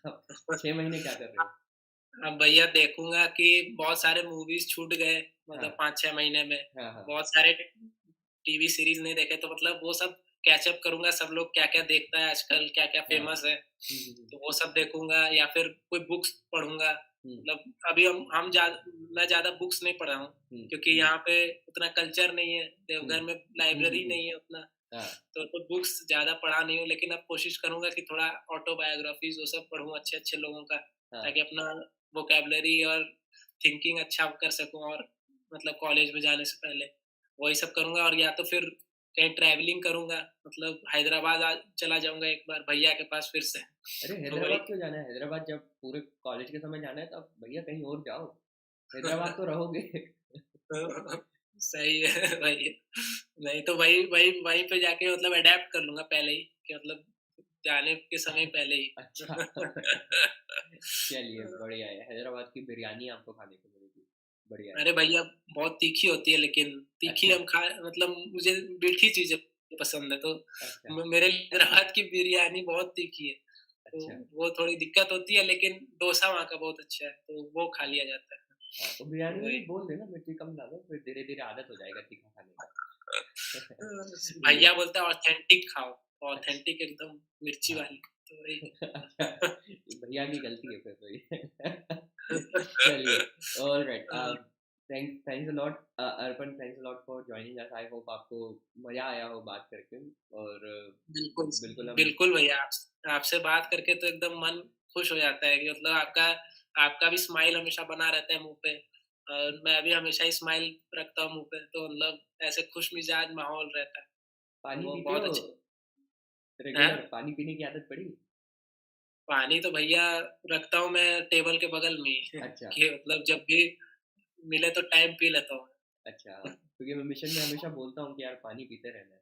अब है। 6 महीने क्या कर रहे हो? अब भैया देखूँगा कि बहुत सारे मूवीज़ छूट गए, मतलब हाँ, 5-6 महीने में। हाँ, हाँ। बहुत सारे टीवी सीरीज़ नहीं देखे, तो मतलब वो सब कैच अप करूँगा, सब लोग क्या-क्या देखता है आजकल, क्या-क्या हाँ। फ़ेमस है, हुँ। तो वो सब देखूँगा या फिर कोई बुक्स पढ़ूँगा। हुँ, मतलब अभी हम जा मैं ज़्यादा बुक्स नहीं पढ़ा हूँ, हुँ, क्योंकि यहाँ पे उतना कल्चर नहीं है, हुँ, देवघर में हुँ, लाइब्रेरी हुँ। नहीं है उतना, हाँ, तो बुक्स ज़्यादा पढ़ा नहीं हूँ। लेकिन अब कोशिश करूँगा कि थोड़ा ऑटोबायोग्राफ़ीज़ वो सब पढ़ूँ अच्छे-अच्छे लोगों का, हाँ। ताकि अपना वोकैब्युलरी और थिंकिंग अच्छा कर सकूँ, और मतलब कॉलेज में जाने से पहले वही सब करूँगा। और या तो फिर कहीं ट्रैवलिंग करूँगा, मतलब हैदराबाद चला जाऊँगा एक बार भैया के पास फिर से। अरे तो वही। हैदराबाद क्यों जाना है? हैदराबाद जब पूरे कॉलेज के समय जाना है तो आप भैया कहीं और जाओ। हैदराबाद तो रहोगे। सही है भाई। नहीं तो वही वही वहीं पे जाके मतलब अडैप्ट कर लूँगा पहले ही, कि मतलब जाने के समय पहले ही। अच्छा। चलिए बढ़िया है, हैदराबाद की बिरयानी आपको खाने को मिलेगी। बढ़िया है। अरे भैया, बहुत तीखी होती है, लेकिन तीखी अच्छा, हम खा मतलब मुझे मीठी चीज़ें पसंद है, तो अच्छा, मेरे लिए हैदराबाद की बिरयानी बहुत तीखी है, तो अच्छा। वो थोड़ी दिक्कत होती है, लेकिन डोसा वहाँ का बहुत अच्छा है, तो वो खा हाँ, लिया जाता है। हाँ, तो बिरयानी तो में भी वही। बोल देना मिर्ची कम डालो, फिर धीरे-धीरे आदत हो जाएगा तीखा खाने का। भैया ये बोलता है ऑथेंटिक खाओ, अच्छा, ऑथेंटिक एकदम मिर्ची हाँ। वाली, तो वही। अच्छा, ये भैया की गलती है फिर तो ये। चलिए, alright, thanks a lot Arpan, thanks a lot for joining us. I hope आपको मज़ा आया हो बात करके, और बिल्कुल, बिल्कुल हम। बिल्कुल भैया, आपसे बात करके तो एकदम मन खुश हो जाता है, कि मतलब आपका आपका भी स्माइल हमेशा बना रहता है मुँह पे, और मैं भी हमेशा ही स्माइल रखता हूँ मुँह पे, तो मतलब ऐसे खुश मिजाज माहौल रहता है, तो पानी वो पीते बहुत हो अच्छा है। रेगुलर? पानी पीने की आदत पड़ी? पानी तो भैया रखता हूँ मैं टेबल के बगल में ही, अच्छा, कि मतलब जब भी मिले तो टाइम पी लेता हूँ। अच्छा, क्योंकि मैं मिशन में हमेशा बोलता हूँ कि यार पानी पीते रहना है।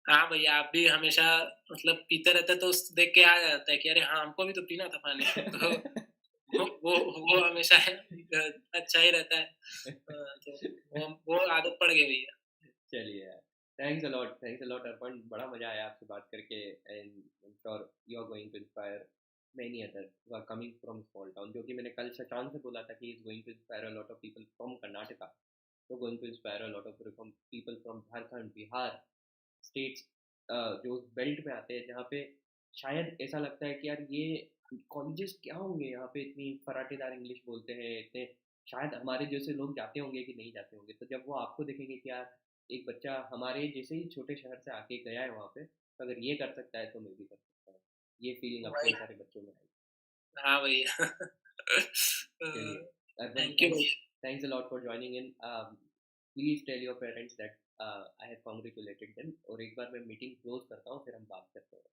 हाँ भैया, आप भी हमेशा मतलब पीते रहते, तो देख के आ जाता है कि अरे हाँ, हमको भी तो पीना था पानी। तो वो हमेशा अच्छा ही रहता है। तो वो आदत पड़ गई भैया। चलिए यार, थैंक्स अ लॉट अर्पण, बड़ा मजा आया आपसे बात करके, and I am sure you are going to inspire many other who are coming from small town, जो कि मैंने कल शशांक से बोला था कि is going to inspire a lot of people from Karnataka, तो going to inspire a lot of people from Jharkhand, Bihar states, जो बेल्ट में आते हैं, जहाँ पे शायद ऐसा लगता है कि यार ये कॉलेजेस क्या होंगे, यहाँ पे इतनी फराटेदार इंग्लिश बोलते हैं, इतने शायद हमारे जैसे लोग जाते होंगे कि नहीं जाते होंगे, तो जब वो आपको देखेंगे कि यार एक बच्चा हमारे जैसे ही छोटे शहर से आके गया है वहाँ पे, तो अगर ये कर सकता है तो मैं भी कर सकता हूँ, ये फीलिंग अब वही। कई सारे बच्चों में आई। हाँ भैया। चलिए अर्पण, थैंक यू थैंक्स भैया। Thanks a lot for joining in. Please tell your parents that I have congratulated them, और एक बार मैं मीटिंग क्लोज करता हूँ फिर हम बात करते हैं।